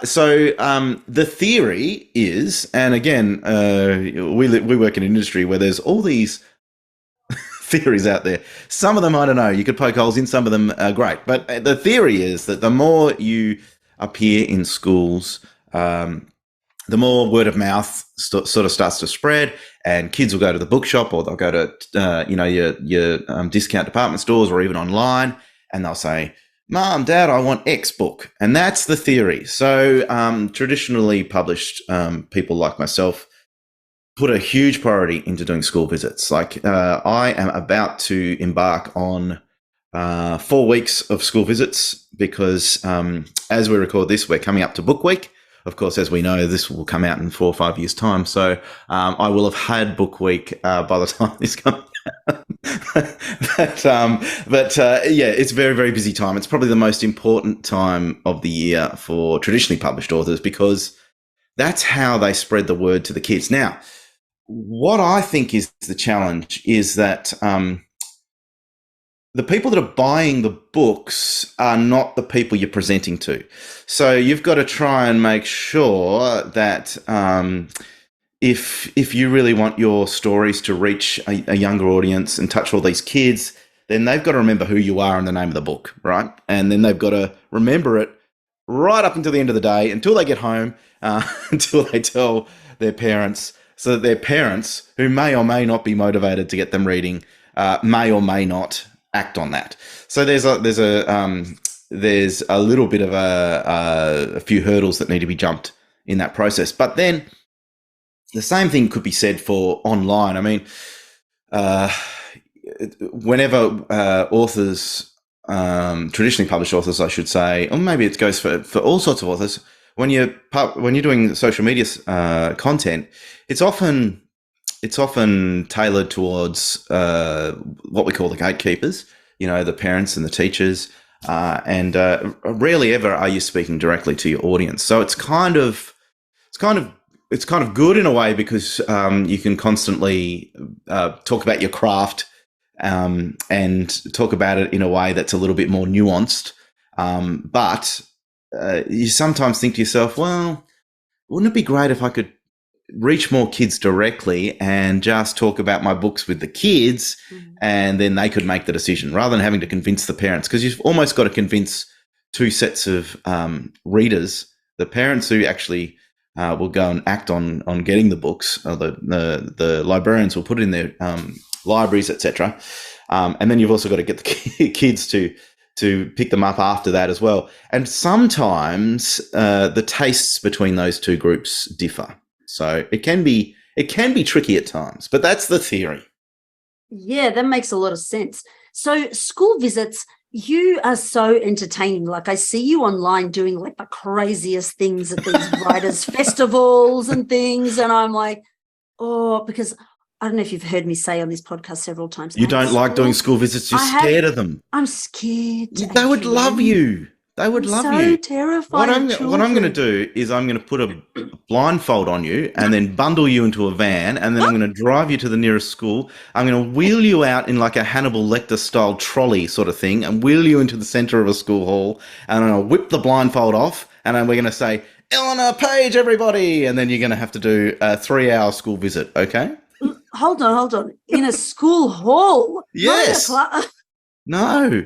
So the theory is, and again, we work in an industry where there's all these theories out there. Some of them, I don't know, you could poke holes in. Some of them are great. But the theory is that the more you appear in schools, the more word of mouth sort of starts to spread, and kids will go to the bookshop, or they'll go to your discount department stores, or even online, and they'll say, "Mom, Dad, I want X book." And that's the theory. So traditionally published people like myself put a huge priority into doing school visits. Like I am about to embark on 4 weeks of school visits, because as we record this, we're coming up to Book Week. Of course, as we know, this will come out in 4 or 5 years' time. So I will have had Book Week by the time this comes out. but it's a very, very busy time. It's probably the most important time of the year for traditionally published authors, because that's how they spread the word to the kids. Now, what I think is the challenge is that the people that are buying the books are not the people you're presenting to. So you've got to try and make sure that if you really want your stories to reach a younger audience and touch all these kids, then they've got to remember who you are and the name of the book, right? And then they've got to remember it right up until the end of the day, until they get home, until they tell their parents, so that their parents, who may or may not be motivated to get them reading, may or may not act on that. So there's a little bit of a few hurdles that need to be jumped in that process. But then the same thing could be said for online. I mean, whenever authors, traditionally published authors, I should say, or maybe it goes for all sorts of authors, when you're doing social media content, it's often tailored towards what we call the gatekeepers, the parents and the teachers, and rarely ever are you speaking directly to your audience. So it's kind of good in a way, because you can constantly talk about your craft and talk about it in a way that's a little bit more nuanced. But you sometimes think to yourself, well, wouldn't it be great if I could reach more kids directly and just talk about my books with the kids, and then they could make the decision, rather than having to convince the parents, because you've almost got to convince two sets of readers: the parents who actually will go and act on getting the books, or the librarians will put it in their libraries, etc. And then you've also got to get the kids to pick them up after that as well. And sometimes the tastes between those two groups differ. So it can be tricky at times, but that's the theory. Yeah, that makes a lot of sense. So school visits, you are so entertaining. Like, I see you online doing like the craziest things at these writers' festivals and things. And I'm like, because I don't know if you've heard me say on this podcast several times. You don't like doing school visits. You're scared of them. I'm scared. They would love you. They would I'm love so you. terrified of What I'm going to children. do is I'm going to put a blindfold on you and then bundle you into a van, and then I'm going to drive you to the nearest school. I'm going to wheel you out in like a Hannibal Lecter style trolley sort of thing and wheel you into the center of a school hall, and I'm going to whip the blindfold off, and then we're going to say, Eleanor Page, everybody, and then you're going to have to do a 3-hour school visit, okay? Hold on, hold on. In a school hall, not in a Yes. class. No.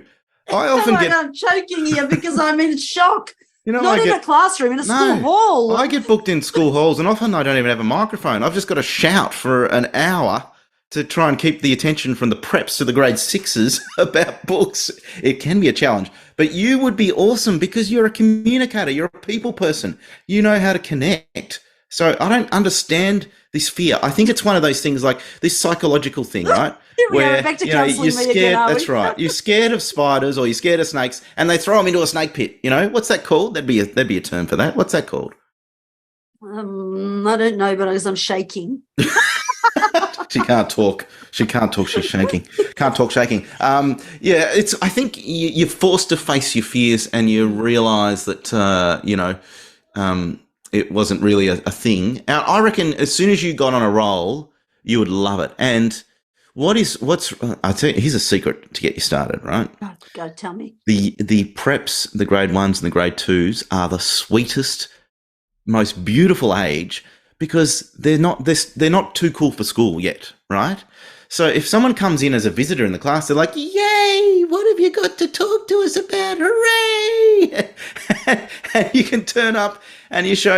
I Oh often my get, God, I'm choking here because I'm in shock. you know, Not I in get, a classroom, in a school no, hall. I get booked in school halls, and often I don't even have a microphone. I've just got to shout for an hour to try and keep the attention from the preps to the grade sixes about books. It can be a challenge, but you would be awesome because you're a communicator. You're a people person. You know how to connect. So I don't understand this fear. I think it's one of those things like this psychological thing, right? Here we are, Where, back to you're counselling me again, scared. are That's we? right. You're scared of spiders or you're scared of snakes, and they throw them into a snake pit. What's that called? There'd be a term for that. What's that called? I don't know, but I'm shaking. She can't talk. She can't talk. She's shaking. Can't talk, shaking. Yeah, it's. I think you're forced to face your fears, and you realise that it wasn't really a thing. Now, I reckon as soon as you got on a roll, you would love it. And I tell you, here's a secret to get you started, right? God, tell me. The preps, the grade ones and the grade twos are the sweetest, most beautiful age because they're not too cool for school yet, right? So if someone comes in as a visitor in the class, they're like, "Yay! What have you got to talk to us about? Hooray!" And you can turn up and you show,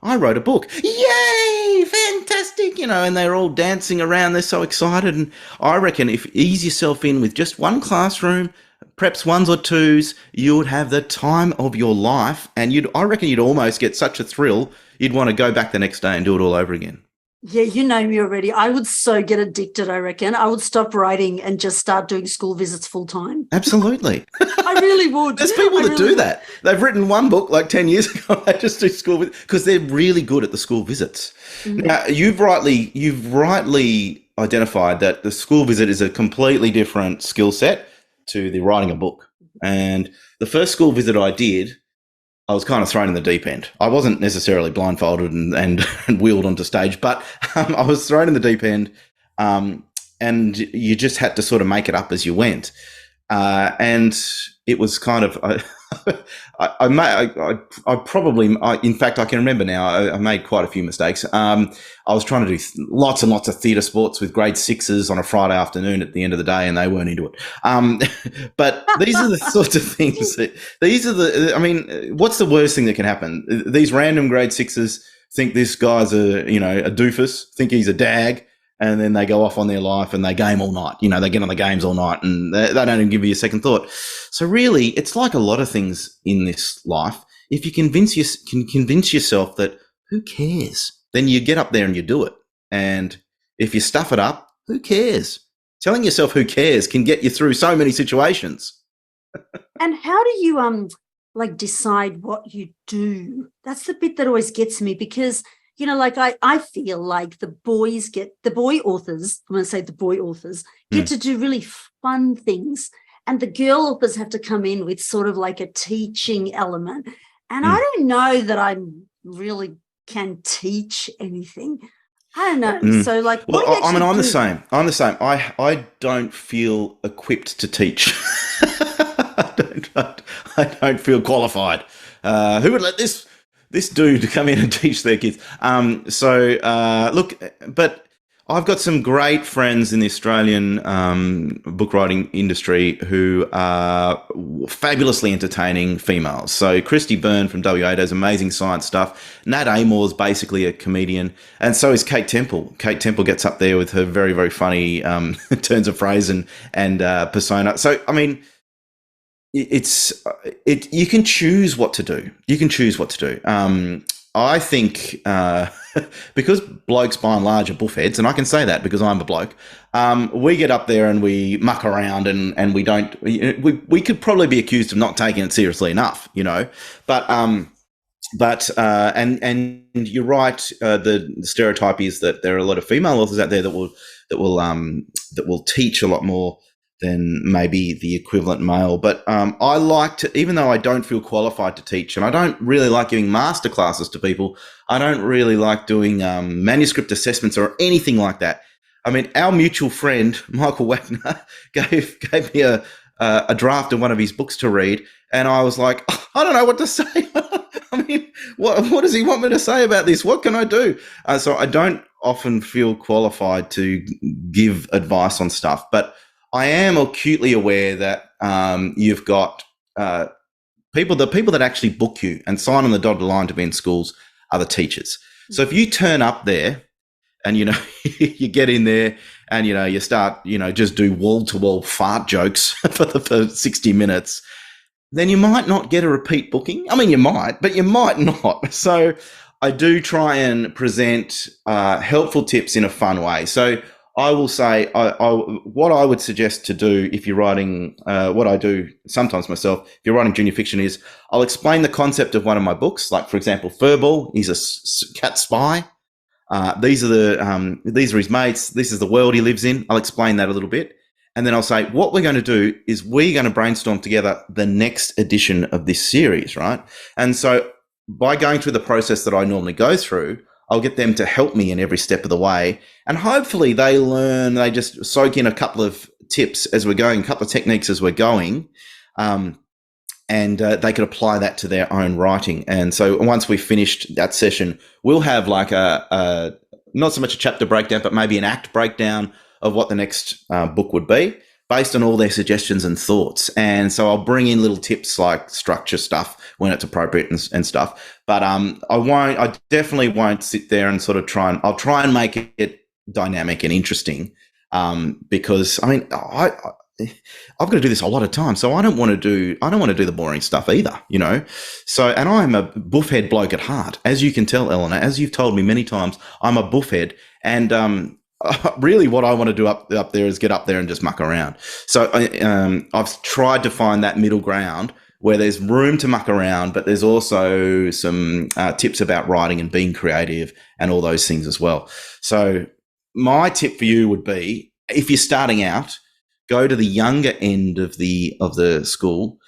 I wrote a book. Yay! Fantastic! And they're all dancing around. They're so excited. And I reckon if you ease yourself in with just one classroom, preps ones or twos, you would have the time of your life. And I reckon you'd almost get such a thrill, you'd want to go back the next day and do it all over again. Yeah, you know me already. I would so get addicted, I reckon. I would stop writing and just start doing school visits full time. Absolutely. I really would. There's people that do that. They've written one book like 10 years ago. They just do school visits because they're really good at the school visits. Mm-hmm. Now, you've rightly identified that the school visit is a completely different skill set to the writing a book. And the first school visit I did, I was kind of thrown in the deep end. I wasn't necessarily blindfolded and wheeled onto stage, but I was thrown in the deep end, and you just had to sort of make it up as you went. And it was kind of, in fact, I can remember now, I made quite a few mistakes. I was trying to do lots and lots of theatre sports with grade sixes on a Friday afternoon at the end of the day, and they weren't into it. But these are the sorts of things what's the worst thing that can happen? These random grade sixes think this guy's a doofus, think he's a dag, and then they go off on their life and they game all night. They get on the games all night and they don't even give you a second thought. So really, it's like a lot of things in this life. If you can convince yourself that who cares, then you get up there and you do it. And if you stuff it up, who cares? Telling yourself who cares can get you through so many situations. And how do you decide what you do? That's the bit that always gets me because I feel like the boy authors, I'm going to say the boy authors, get to do really fun things. And the girl authors have to come in with sort of like a teaching element. And I don't know that I really can teach anything. I don't know. So I'm the same. I'm the same. I don't feel equipped to teach. I don't feel qualified. Who would let this dude to come in and teach their kids? Look, but I've got some great friends in the Australian book writing industry who are fabulously entertaining females. So Christy Byrne from WA does amazing science stuff. Nat Amor's basically a comedian, and so is Kate Temple. Kate Temple gets up there with her very, very funny turns of phrase and persona. So I mean, you can choose what to do. I think because blokes by and large are buffheads, and I can say that because I'm a bloke, we get up there and we muck around and we don't. We could probably be accused of not taking it seriously enough, But you're right. The stereotype is that there are a lot of female authors out there that will teach a lot more than maybe the equivalent male. But I like to, even though I don't feel qualified to teach, and I don't really like giving masterclasses to people, I don't really like doing manuscript assessments or anything like that. I mean, our mutual friend, Michael Wagner, gave me a draft of one of his books to read, and I was like, I don't know what to say. I mean, what does he want me to say about this? What can I do? So I don't often feel qualified to give advice on stuff, but I am acutely aware that you've got the people that actually book you and sign on the dotted line to be in schools are the teachers. So if you turn up there and, you get in there and, you start, just do wall-to-wall fart jokes for 60 minutes, then you might not get a repeat booking. I mean, you might, but you might not. So I do try and present helpful tips in a fun way. So I will say what I would suggest to do if you're writing, what I do sometimes myself, if you're writing junior fiction, is I'll explain the concept of one of my books. Like, for example, Furball, he's a cat spy. These are his mates. This is the world he lives in. I'll explain that a little bit. And then I'll say, what we're going to do is we're going to brainstorm together the next edition of this series, right? And so by going through the process that I normally go through, I'll get them to help me in every step of the way. And hopefully they just soak in a couple of tips as we're going, a couple of techniques as we're going. And they could apply that to their own writing. And so once we've finished that session, we'll have like a not so much a chapter breakdown, but maybe an act breakdown of what the next book would be based on all their suggestions and thoughts. And so I'll bring in little tips like structure stuff when it's appropriate and stuff. But I definitely won't sit there and sort of I'll try and make it dynamic and interesting because, I mean, I've got to do this a lot of times, so I don't want to do the boring stuff either, So, and I'm a buffhead bloke at heart, as you can tell, Eleanor. As you've told me many times, I'm a buffhead, and really, what I want to do up there is get up there and just muck around. So, I've tried to find that middle ground where there's room to muck around, but there's also some tips about writing and being creative and all those things as well. So, my tip for you would be, if you're starting out, go to the younger end of the school,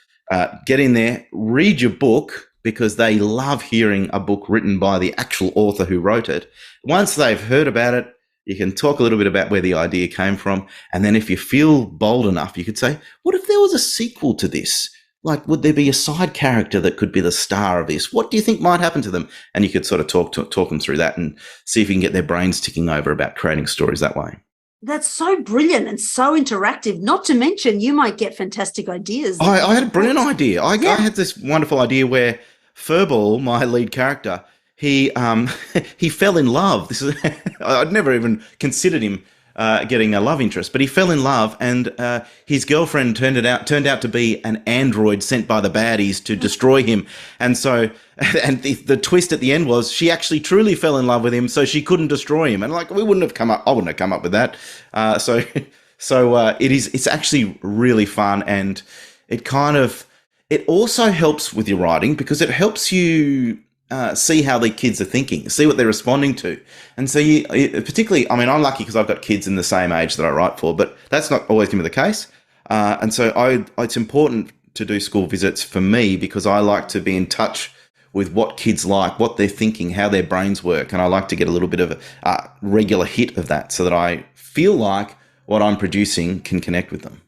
get in there, read your book, because they love hearing a book written by the actual author who wrote it. Once they've heard about it, you can talk a little bit about where the idea came from. And then if you feel bold enough, you could say, what if there was a sequel to this? Like, would there be a side character that could be the star of this? What do you think might happen to them? And you could sort of talk them through that and see if you can get their brains ticking over about creating stories that way. That's so brilliant and so interactive. Not to mention, you might get fantastic ideas. I had a brilliant idea. I had this wonderful idea where Furball, my lead character, he fell in love. This is I'd never even considered him getting a love interest, but he fell in love, and his girlfriend turned out to be an android sent by the baddies to destroy him. And so, and the twist at the end was she actually truly fell in love with him, so she couldn't destroy him. And like, I wouldn't have come up with that. So it's actually really fun, and it also helps with your writing because it helps you see how the kids are thinking, see what they're responding to. And so particularly, I mean, I'm lucky because I've got kids in the same age that I write for, but that's not always going to be the case. And so it's important to do school visits for me because I like to be in touch with what kids like, what they're thinking, how their brains work. And I like to get a little bit of a regular hit of that so that I feel like what I'm producing can connect with them.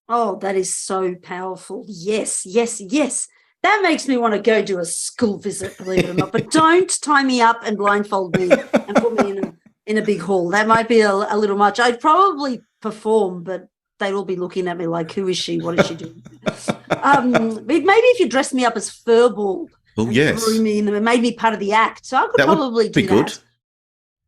Oh, that is so powerful. Yes, yes, yes. That makes me want to go do a school visit, believe it or not. But don't tie me up and blindfold me and put me in a big hall. That might be a little much. I'd probably perform, but they'd all be looking at me like, who is she? What is she doing? Maybe if you dressed me up as Furball and threw me in them and made me part of the act. So I could probably do that. Good.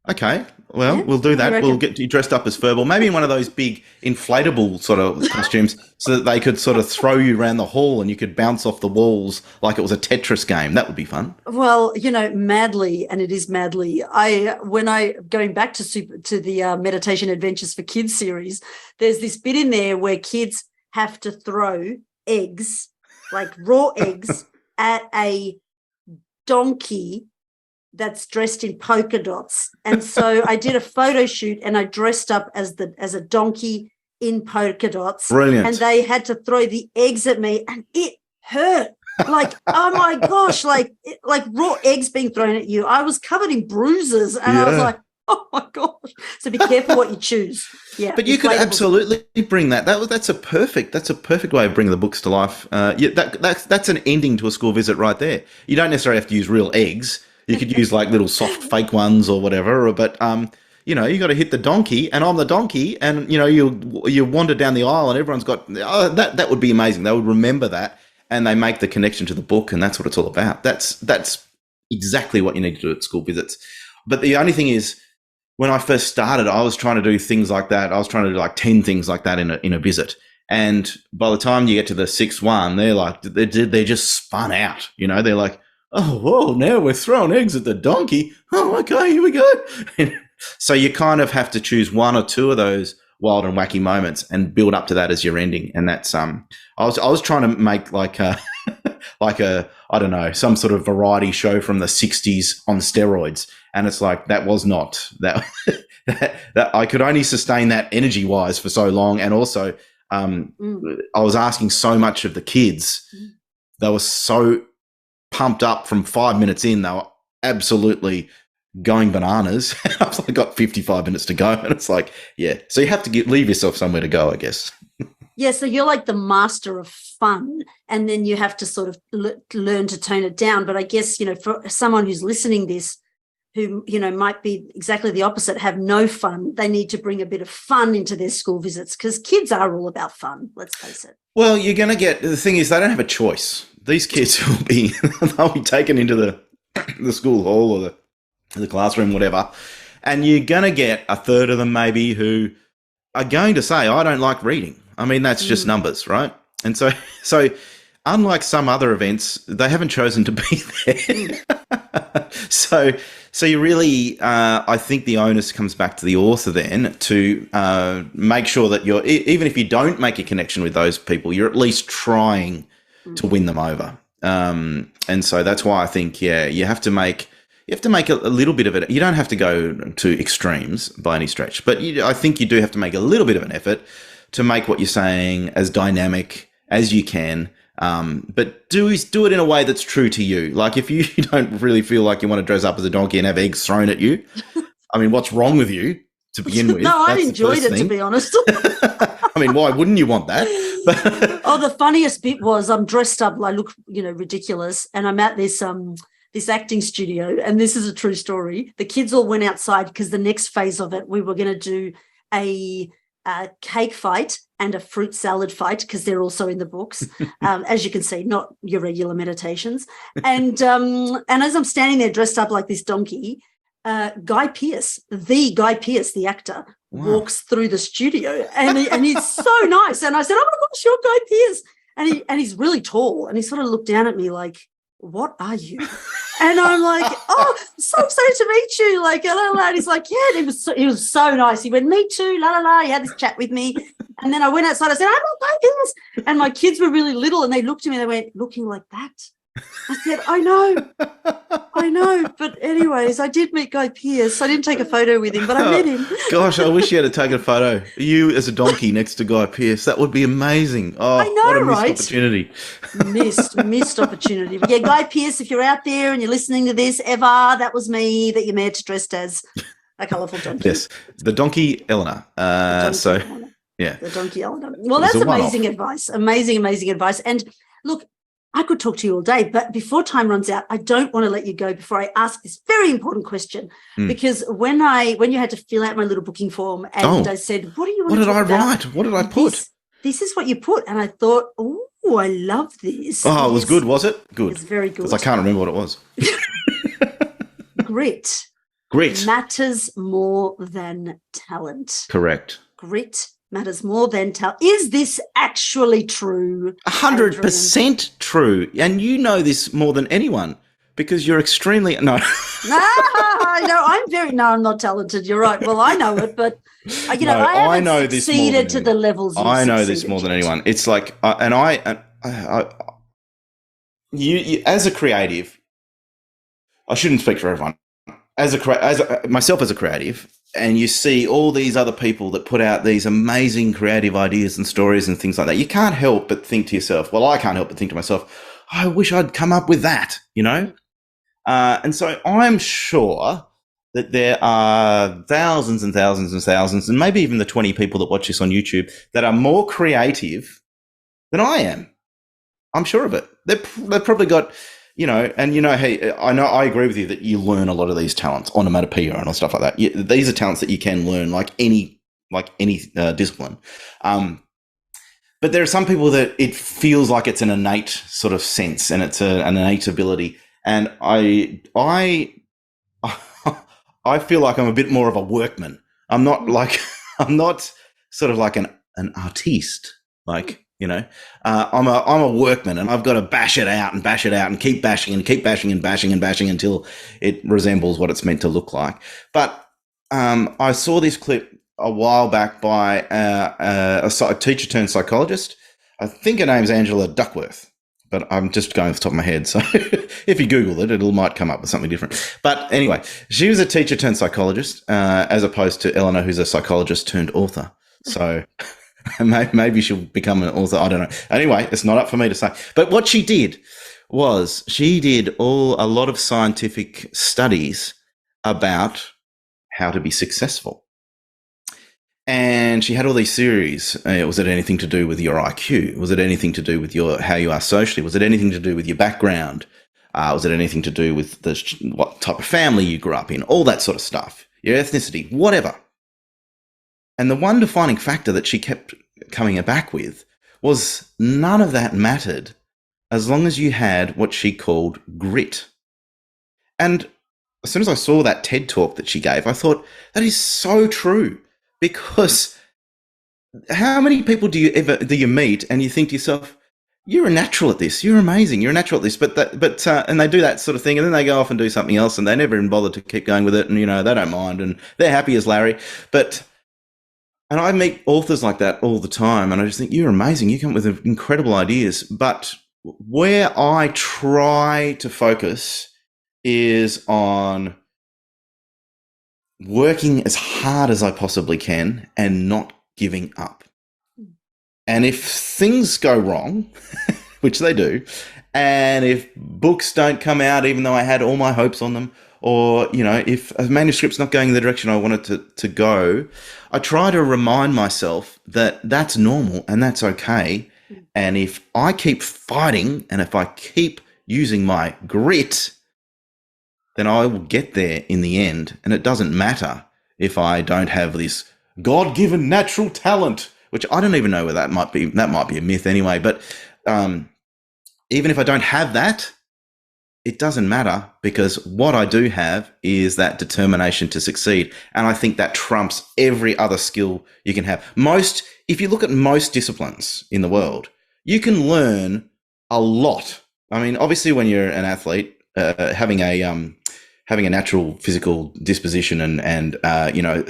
Okay. Well, we'll do that. We'll get you dressed up as Furball, maybe in one of those big inflatable sort of costumes so that they could sort of throw you around the hall and you could bounce off the walls like it was a Tetris game. That would be fun. Well, madly, and it is madly. Going back to the Meditation Adventures for Kids series, there's this bit in there where kids have to throw eggs, like raw eggs, at a donkey that's dressed in polka dots. And so I did a photo shoot and I dressed up as a donkey in polka dots. Brilliant. And they had to throw the eggs at me, and it hurt. Like, oh my gosh, like raw eggs being thrown at you. I was covered in bruises, and I was like, oh my gosh. So be careful what you choose. Yeah. But you could absolutely bring that. That's a perfect way of bringing the books to life. That's an ending to a school visit right there. You don't necessarily have to use real eggs. You could use like little soft fake ones or whatever. But you got to hit the donkey, and I'm the donkey, and you wander down the aisle, and everyone's got that would be amazing. They would remember that, and they make the connection to the book, and that's what it's all about. That's exactly what you need to do at school visits. But the only thing is, when I first started, I was trying to do things like that. I was trying to do like 10 things like that in a visit. And by the time you get to the sixth one, they're just spun out. They're like, oh, whoa, now we're throwing eggs at the donkey. Oh, okay, here we go. So you kind of have to choose one or two of those wild and wacky moments and build up to that as your ending. And that's I was trying to make like a I don't know, some sort of variety show from the 60s on steroids. And it's like, that was not that I could only sustain that energy wise for so long. And also I was asking so much of the kids. They were so pumped up from 5 minutes in. They were absolutely going bananas. I've like got 55 minutes to go. And it's like, yeah. So you have to leave yourself somewhere to go, I guess. Yeah, so you're like the master of fun, and then you have to sort of learn to tone it down. But I guess, for someone who's listening this, who, might be exactly the opposite, have no fun, they need to bring a bit of fun into their school visits, because kids are all about fun, let's face it. Well, you're going to get, the thing is, they don't have a choice. These kids they'll be taken into the school hall or the classroom, whatever, and you're going to get a third of them maybe who are going to say, I don't like reading. I mean, that's just numbers, right? And so unlike some other events, they haven't chosen to be there. So you really, I think the onus comes back to the author then to make sure that even if you don't make a connection with those people, you're at least trying to win them over. And so that's why I think, you have to make a little bit of it. You don't have to go to extremes by any stretch, but I think you do have to make a little bit of an effort to make what you're saying as dynamic as you can. But do it in a way that's true to you. Like if you don't really feel like you want to dress up as a donkey and have eggs thrown at you, I mean, what's wrong with you to begin with? No, I enjoyed it, to be honest. I mean, why wouldn't you want that? Oh, the funniest bit was I'm dressed up, I look, ridiculous, and I'm at this acting studio, and this is a true story. The kids all went outside because the next phase of it, we were going to do a cake fight and a fruit salad fight, because they're also in the books, as you can see, not your regular meditations. And as I'm standing there dressed up like this donkey, Guy Pearce, the actor, walks through the studio, and he's so nice. And I said, oh my gosh, you're Guy Pearce. And he's really tall, and he sort of looked down at me like, what are you? And I'm like, oh, so excited to meet you. Like, la, la, la. And he's like, yeah. And he was so nice. He went, me too, la, la, la. He had this chat with me. And then I went outside. I said, I'm not like this. And my kids were really little, and they looked at me and they went, looking like that? I said, I know. But anyways, I did meet Guy Pearce. I didn't take a photo with him, but I met him. Gosh, I wish you had taken a photo. You as a donkey next to Guy Pearce. That would be amazing. Oh, I know, what a right? missed opportunity. Missed opportunity. But yeah, Guy Pearce, if you're out there and you're listening to this, that was me that you met dressed as a colourful donkey. Yes, the donkey Eleanor. Eleanor. Yeah. The donkey Eleanor. Well, that's amazing advice. Amazing advice. And look, I could talk to you all day, but before time runs out, I don't want to let you go before I ask this very important question. Because when you had to fill out my little booking form, and I said, what do you want to talk about? What did I write? What did I put? This is what you put. And I thought, oh, I love this. Oh, it was good, was it? Good. It's very good. Because I can't remember what it was. Grit. Matters more than talent. Correct. Grit matters more than talent. Is this actually true? 100% true. And you know this more than anyone because you're extremely... No. I'm not talented. You're right. Well, I know it, but, I haven't succeeded to the levels I know this more than anyone. It's like, you as a creative, I shouldn't speak for everyone. Myself as a creative, and you see all these other people that put out these amazing creative ideas and stories and things like that, you can't help but think to yourself, well, I can't help but think to myself, I wish I'd come up with that, you know? And so I'm sure that there are thousands and thousands and thousands, and maybe even the 20 people that watch this on YouTube that are more creative than I am. I'm sure of it. They've probably got, hey, I agree with you that you learn a lot of these talents, onomatopoeia and stuff like that. These are talents that you can learn like any discipline. But there are some people that it feels like it's an innate sort of sense, and it's an innate ability. And I feel like I'm a bit more of a workman. I'm not sort of like an artiste, like, I'm a workman, and I've got to bash it out and keep bashing and keep bashing and bashing and bashing until it resembles what it's meant to look like. But I saw this clip a while back by a teacher turned psychologist. I think her name's Angela Duckworth, but I'm just going off the top of my head. So if you Google it, might come up with something different. But anyway, she was a teacher turned psychologist, as opposed to Eleanor, who's a psychologist turned author. So maybe she'll become an author. I don't know. Anyway, it's not up for me to say. But what she did was she did a lot of scientific studies about how to be successful. And she had all these series. Was it anything to do with your IQ? Was it anything to do with how you are socially? Was it anything to do with your background? Was it anything to do with what type of family you grew up in? All that sort of stuff. Your ethnicity, whatever. And the one defining factor that she kept coming back with was none of that mattered as long as you had what she called grit. And as soon as I saw that TED talk that she gave, I thought, that is so true. Because how many people do you meet and you think to yourself, you're a natural at this, you're amazing, you're a natural at this, and they do that sort of thing, and then they go off and do something else, and they never even bother to keep going with it, and they don't mind, and they're happy as Larry. And I meet authors like that all the time, and I just think, you're amazing, you come up with incredible ideas. But where I try to focus is on working as hard as I possibly can and not giving up. And if things go wrong, which they do, and if books don't come out even though I had all my hopes on them, or, if a manuscript's not going in the direction I want it to go, I try to remind myself that that's normal and that's okay. And if I keep fighting and if I keep using my grit, then I will get there in the end. And it doesn't matter if I don't have this God-given natural talent, which I don't even know where that might be. That might be a myth anyway. But even if I don't have that, it doesn't matter, because what I do have is that determination to succeed. And I think that trumps every other skill you can have. If you look at most disciplines in the world, you can learn a lot. I mean, obviously when you're an athlete, having a natural physical disposition and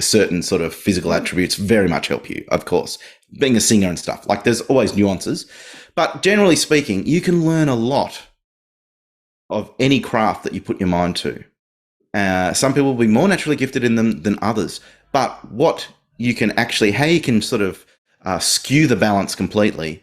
certain sort of physical attributes very much help you, of course. Being a singer and stuff, like, there's always nuances. But generally speaking, you can learn a lot of any craft that you put your mind to. Some people will be more naturally gifted in them than others. But how you can sort of skew the balance completely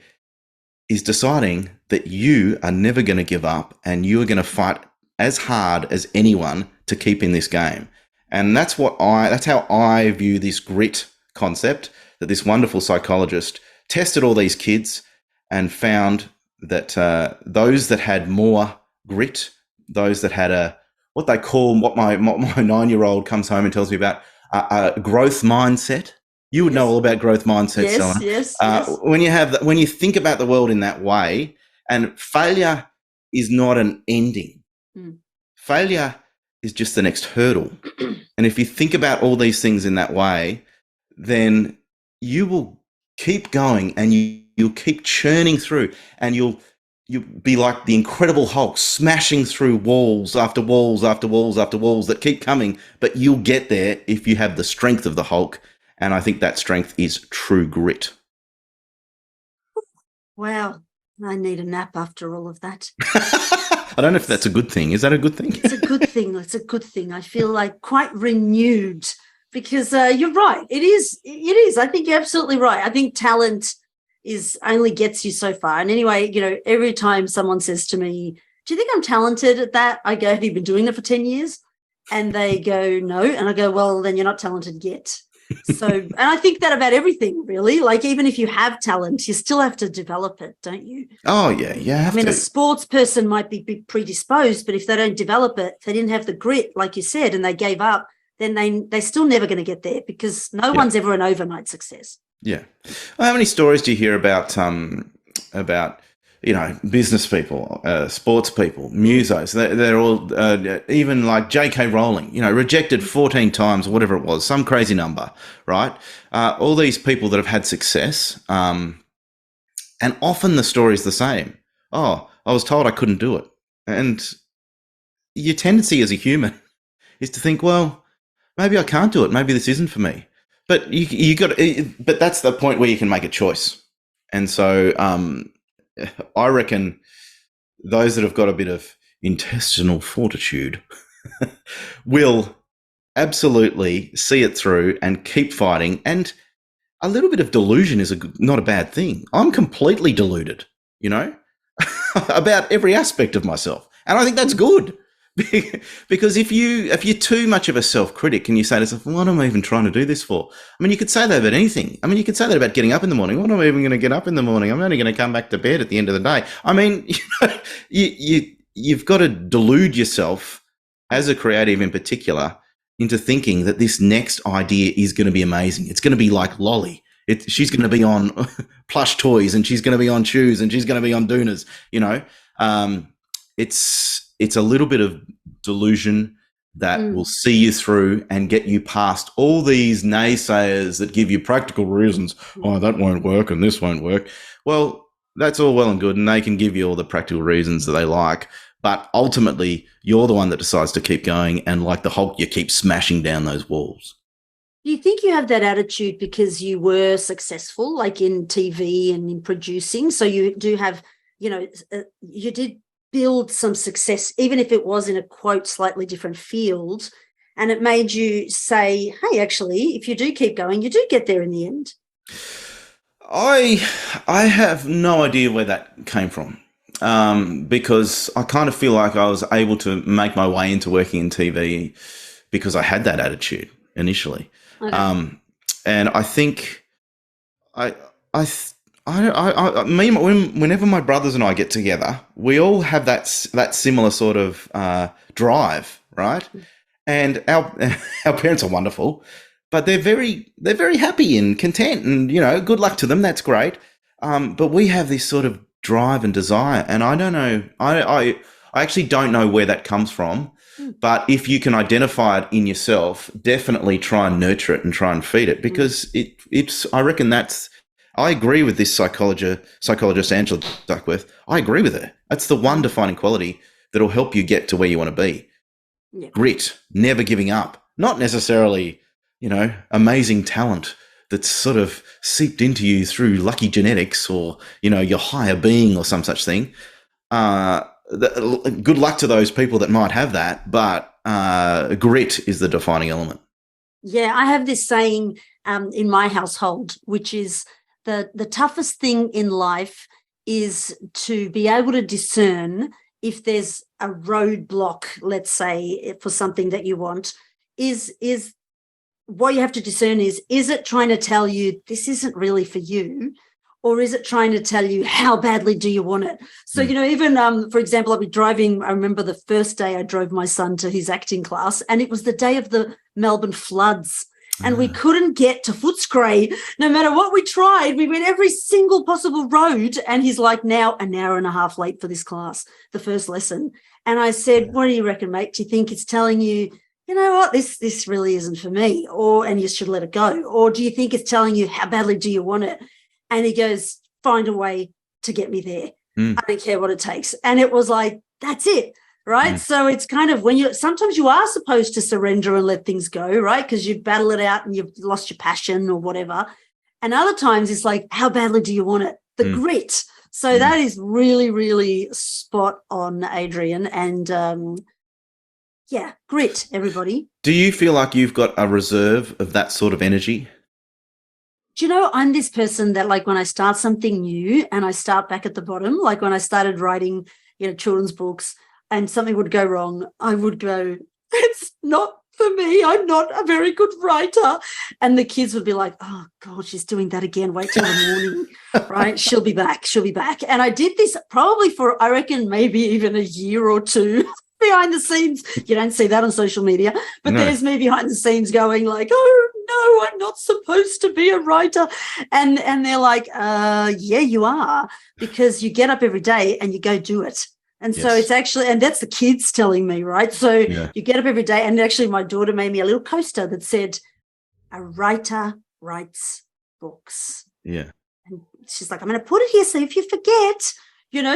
is deciding that you are never going to give up and you are going to fight as hard as anyone to keep in this game. And that's how I view this grit concept, that this wonderful psychologist tested all these kids and found that those that had more grit, those that had what my 9-year-old comes home and tells me about, a growth mindset. You would know all about growth mindsets, Selena. Yes. When you think about the world in that way, and failure is not an ending. Failure is just the next hurdle. And if you think about all these things in that way, then you will keep going and you'll keep churning through, and you'll be like the Incredible Hulk, smashing through walls after walls after walls after walls that keep coming, but you'll get there if you have the strength of the Hulk. And I think that strength is true grit. Wow. I need a nap after all of that. I don't know if that's a good thing. Is that a good thing? It's a good thing. It's a good thing. I feel like quite renewed because you're right. It is. It is. I think you're absolutely right. I think talent is only gets you so far. And anyway, every time someone says to me, do you think I'm talented at that? I go, have you been doing it for 10 years? And they go, no. And I go, well, then you're not talented yet. So, and I think that about everything, really. Like, even if you have talent, you still have to develop it, don't you? Oh, yeah, you have to. I mean, a sports person might be predisposed, but if they don't develop it, if they didn't have the grit, like you said, and they gave up, then they're still never going to get there, because no one's ever an overnight success. Yeah. Well, how many stories do you hear about business people, sports people, musos? They're all even like J.K. Rowling, rejected 14 times or whatever it was, some crazy number, right? All these people that have had success, and often the story is the same. Oh, I was told I couldn't do it, and your tendency as a human is to think, well, maybe I can't do it. Maybe this isn't for me. But but that's the point where you can make a choice. And so I reckon those that have got a bit of intestinal fortitude will absolutely see it through and keep fighting. And a little bit of delusion is not a bad thing. I'm completely deluded, about every aspect of myself. And I think that's good. Because if you're too much of a self-critic and you say to yourself, what am I even trying to do this for? I mean, you could say that about anything. I mean, you could say that about getting up in the morning. What am I even going to get up in the morning? I'm only going to come back to bed at the end of the day. I mean, you've got to delude yourself as a creative in particular into thinking that this next idea is going to be amazing. It's going to be like Lolly. She's going to be on plush toys, and she's going to be on shoes, and she's going to be on doonas, It's a little bit of delusion that will see you through and get you past all these naysayers that give you practical reasons. Oh, that won't work and this won't work. Well, that's all well and good, and they can give you all the practical reasons that they like. But ultimately, you're the one that decides to keep going, and like the Hulk, you keep smashing down those walls. Do you think you have that attitude because you were successful, like in TV and in producing? So you do have, you did build some success, even if it was in a, quote, slightly different field, and it made you say, hey, actually, if you do keep going, you do get there in the end? I have no idea where that came from, because I kind of feel like I was able to make my way into working in TV because I had that attitude initially. Okay. And I think whenever my brothers and I get together, we all have that similar sort of drive, right? And our parents are wonderful, but they're very happy and content, and good luck to them. That's great. But we have this sort of drive and desire, and I don't know. I actually don't know where that comes from. But if you can identify it in yourself, definitely try and nurture it and try and feed it, because it's. I reckon that's. I agree with this psychologist Angela Duckworth. I agree with her. That's the one defining quality that'll help you get to where you want to be. Yeah. Grit, never giving up. Not necessarily, amazing talent that's sort of seeped into you through lucky genetics or, your higher being or some such thing. Good luck to those people that might have that, but grit is the defining element. Yeah, I have this saying in my household, which is, the toughest thing in life is to be able to discern if there's a roadblock, let's say, for something that you want, is what you have to discern is it trying to tell you this isn't really for you, or is it trying to tell you how badly do you want it? So, even, for example, I'll be driving. I remember the first day I drove my son to his acting class, and it was the day of the Melbourne floods. And we couldn't get to Footscray. No matter what we tried, we went every single possible road. And he's like, now an hour and a half late for this class, the first lesson. And I said, what do you reckon, mate? Do you think it's telling you, you know what, this really isn't for me, and you should let it go? Or do you think it's telling you how badly do you want it? And he goes, find a way to get me there. I don't care what it takes. And it was like, that's it. Right. So it's kind of sometimes you are supposed to surrender and let things go, right? Because you battle it out and you've lost your passion or whatever. And other times it's like, how badly do you want it? The grit. So that is really, really spot on, Adrian. And Yeah, grit, everybody. Do you feel like you've got a reserve of that sort of energy? Do you know, I'm this person that, like, when I start something new and I start back at the bottom, like when I started writing, children's books and something would go wrong, I would go, it's not for me. I'm not a very good writer. And the kids would be like, oh, God, she's doing that again. Wait till the morning, right? She'll be back. She'll be back. And I did this probably for, I reckon, maybe even a year or two. Behind the scenes, you don't see that on social media, but No. there's me behind the scenes going like, oh no, I'm not supposed to be a writer. And they're like, yeah, you are, because you get up every day and you go do it. And so Yes. it's actually, and that's the kids telling me, right? So Yeah. you get up every day, and actually my daughter made me a little coaster that said, a writer writes books. Yeah. And she's like, I'm going to put it here so if you forget,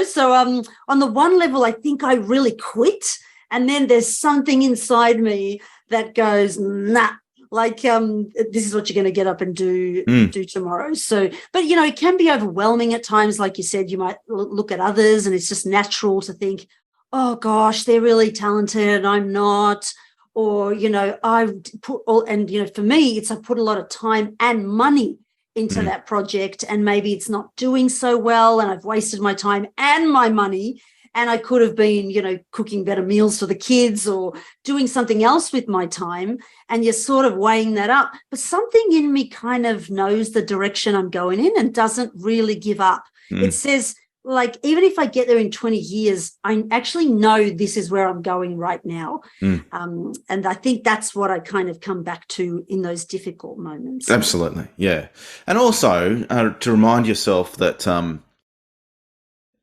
so on the one level, I think I really quit. And then there's something inside me that goes, nah, like this is what you're going to get up and do tomorrow. So, but, it can be overwhelming at times. Like you said, you might look at others and it's just natural to think, oh, gosh, they're really talented and I'm not. Or, I put all, and, for me, I put a lot of time and money into that project, and maybe it's not doing so well and I've wasted my time and my money, and I could have been, cooking better meals for the kids or doing something else with my time, and you're sort of weighing that up. But something in me kind of knows the direction I'm going in and doesn't really give up. It says, like, even if I get there in 20 years, I actually know this is where I'm going right now. And I think that's what I kind of come back to in those difficult moments. Absolutely. Yeah. And also to remind yourself that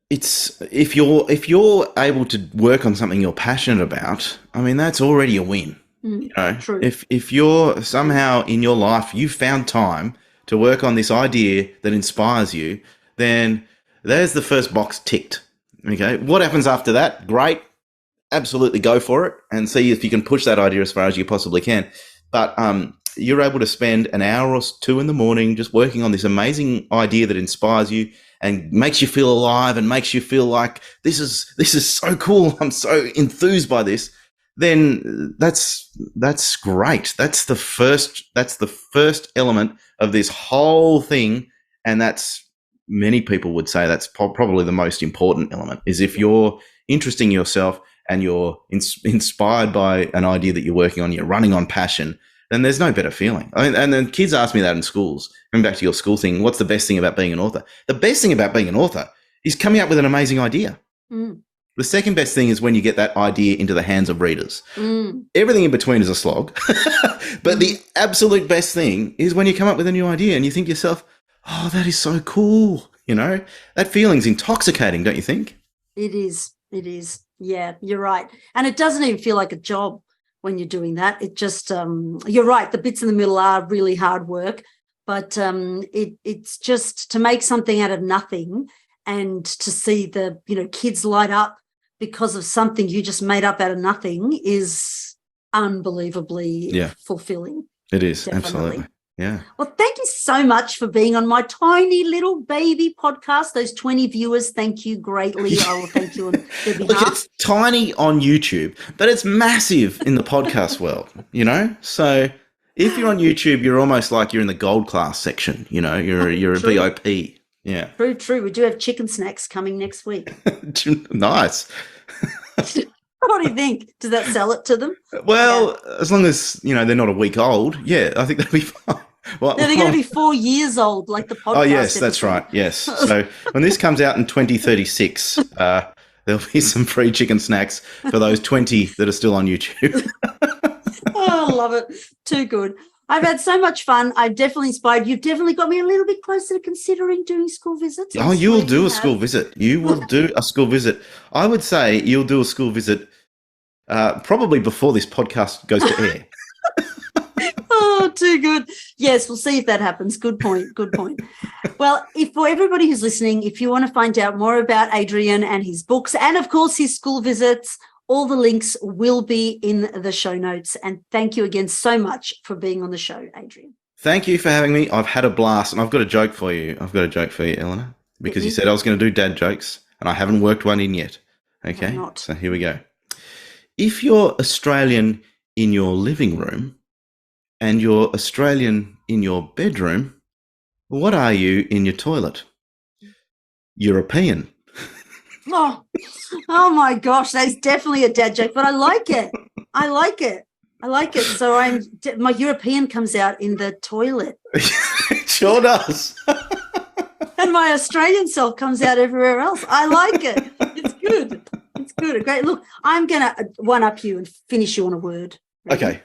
it's if you're able to work on something you're passionate about, I mean, that's already a win. True. If you're somehow in your life, you found time to work on this idea that inspires you, then there's the first box ticked. Okay. What happens after that? Great. Absolutely go for it and see if you can push that idea as far as you possibly can. But you're able to spend an hour or two in the morning just working on this amazing idea that inspires you and makes you feel alive and makes you feel like this is so cool. I'm so enthused by this. Then that's great. That's the first element of this whole thing, and that's, many people would say, that's probably the most important element. Is if you're interesting yourself and you're inspired by an idea that you're working on, you're running on passion, then there's no better feeling. I mean, and then kids ask me that in schools. Going back to your school thing, what's the best thing about being an author? The best thing about being an author is coming up with an amazing idea. The second best thing is when you get that idea into the hands of readers. Everything in between is a slog. But the absolute best thing is when you come up with a new idea and you think to yourself, oh, that is so cool. That feeling's intoxicating, don't you think? It is. It is. Yeah, you're right. And it doesn't even feel like a job when you're doing that. It just, you're right, the bits in the middle are really hard work, but it's just to make something out of nothing and to see the, kids light up because of something you just made up out of nothing is unbelievably fulfilling. It is. Definitely. Absolutely. Yeah. Well, thank you so much for being on my tiny little baby podcast. Those 20 viewers, thank you greatly. I will thank you on their behalf. Look, it's tiny on YouTube, but it's massive in the podcast world, So if you're on YouTube, you're almost like you're in the gold class section, you're a VIP. Yeah. True. We do have chicken snacks coming next week. Nice. What do you think? Does that sell it to them? Well, as long as, they're not a week old, yeah, I think that'll be fine. Well, they're going to be 4 years old, like the podcast. Oh, yes, that's right. Yes. So when this comes out in 2036, there'll be some free chicken snacks for those 20 that are still on YouTube. Oh, I love it. Too good. I've had so much fun. I've definitely inspired. You've definitely got me a little bit closer to considering doing school visits. Oh, you will do a school visit. You will do a school visit. I would say you'll do a school visit probably before this podcast goes to air. Oh, too good. Yes, we'll see if that happens. Good point. Well, for everybody who's listening, if you want to find out more about Adrian and his books and, of course, his school visits, all the links will be in the show notes. And thank you again so much for being on the show, Adrian. Thank you for having me. I've had a blast, and I've got a joke for you. Eleanor, because you said I was going to do dad jokes, and I haven't worked one in yet. Okay, so here we go. If you're Australian in your living room and you're Australian in your bedroom, what are you in your toilet? European. Oh, oh my gosh, that's definitely a dad joke, but I like it. I like it. I like it. So my European comes out in the toilet. It sure does. And my Australian self comes out everywhere else. I like it. It's good. It's good. Great. Look, I'm going to one-up you and finish you on a word. Okay.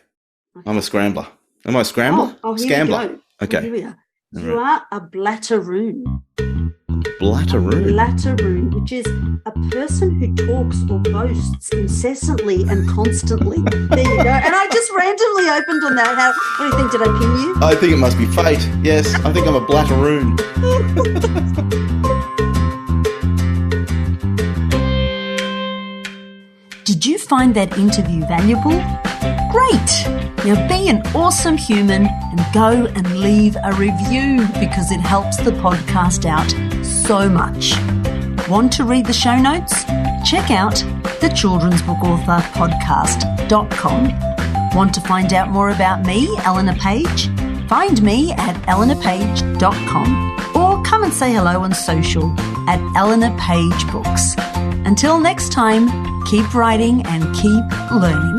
I'm a scrambler. Am I a scrambler? Oh, here Scambler. we go. Okay. Here we are. You are a blatteroon. Blatteroon? Blatteroon, which is a person who talks or boasts incessantly and constantly. There you go. And I just randomly opened on that. What do you think? Did I pin you? I think it must be fate. Yes, I think I'm a blatteroon. Did you find that interview valuable? Great! Now be an awesome human and go and leave a review because it helps the podcast out so much. Want to read the show notes? Check out thechildren'sbookauthorpodcast.com. Want to find out more about me, Eleanor Page? Find me at eleanorpage.com or come and say hello on social at Eleanor Page Books. Until next time, keep writing and keep learning.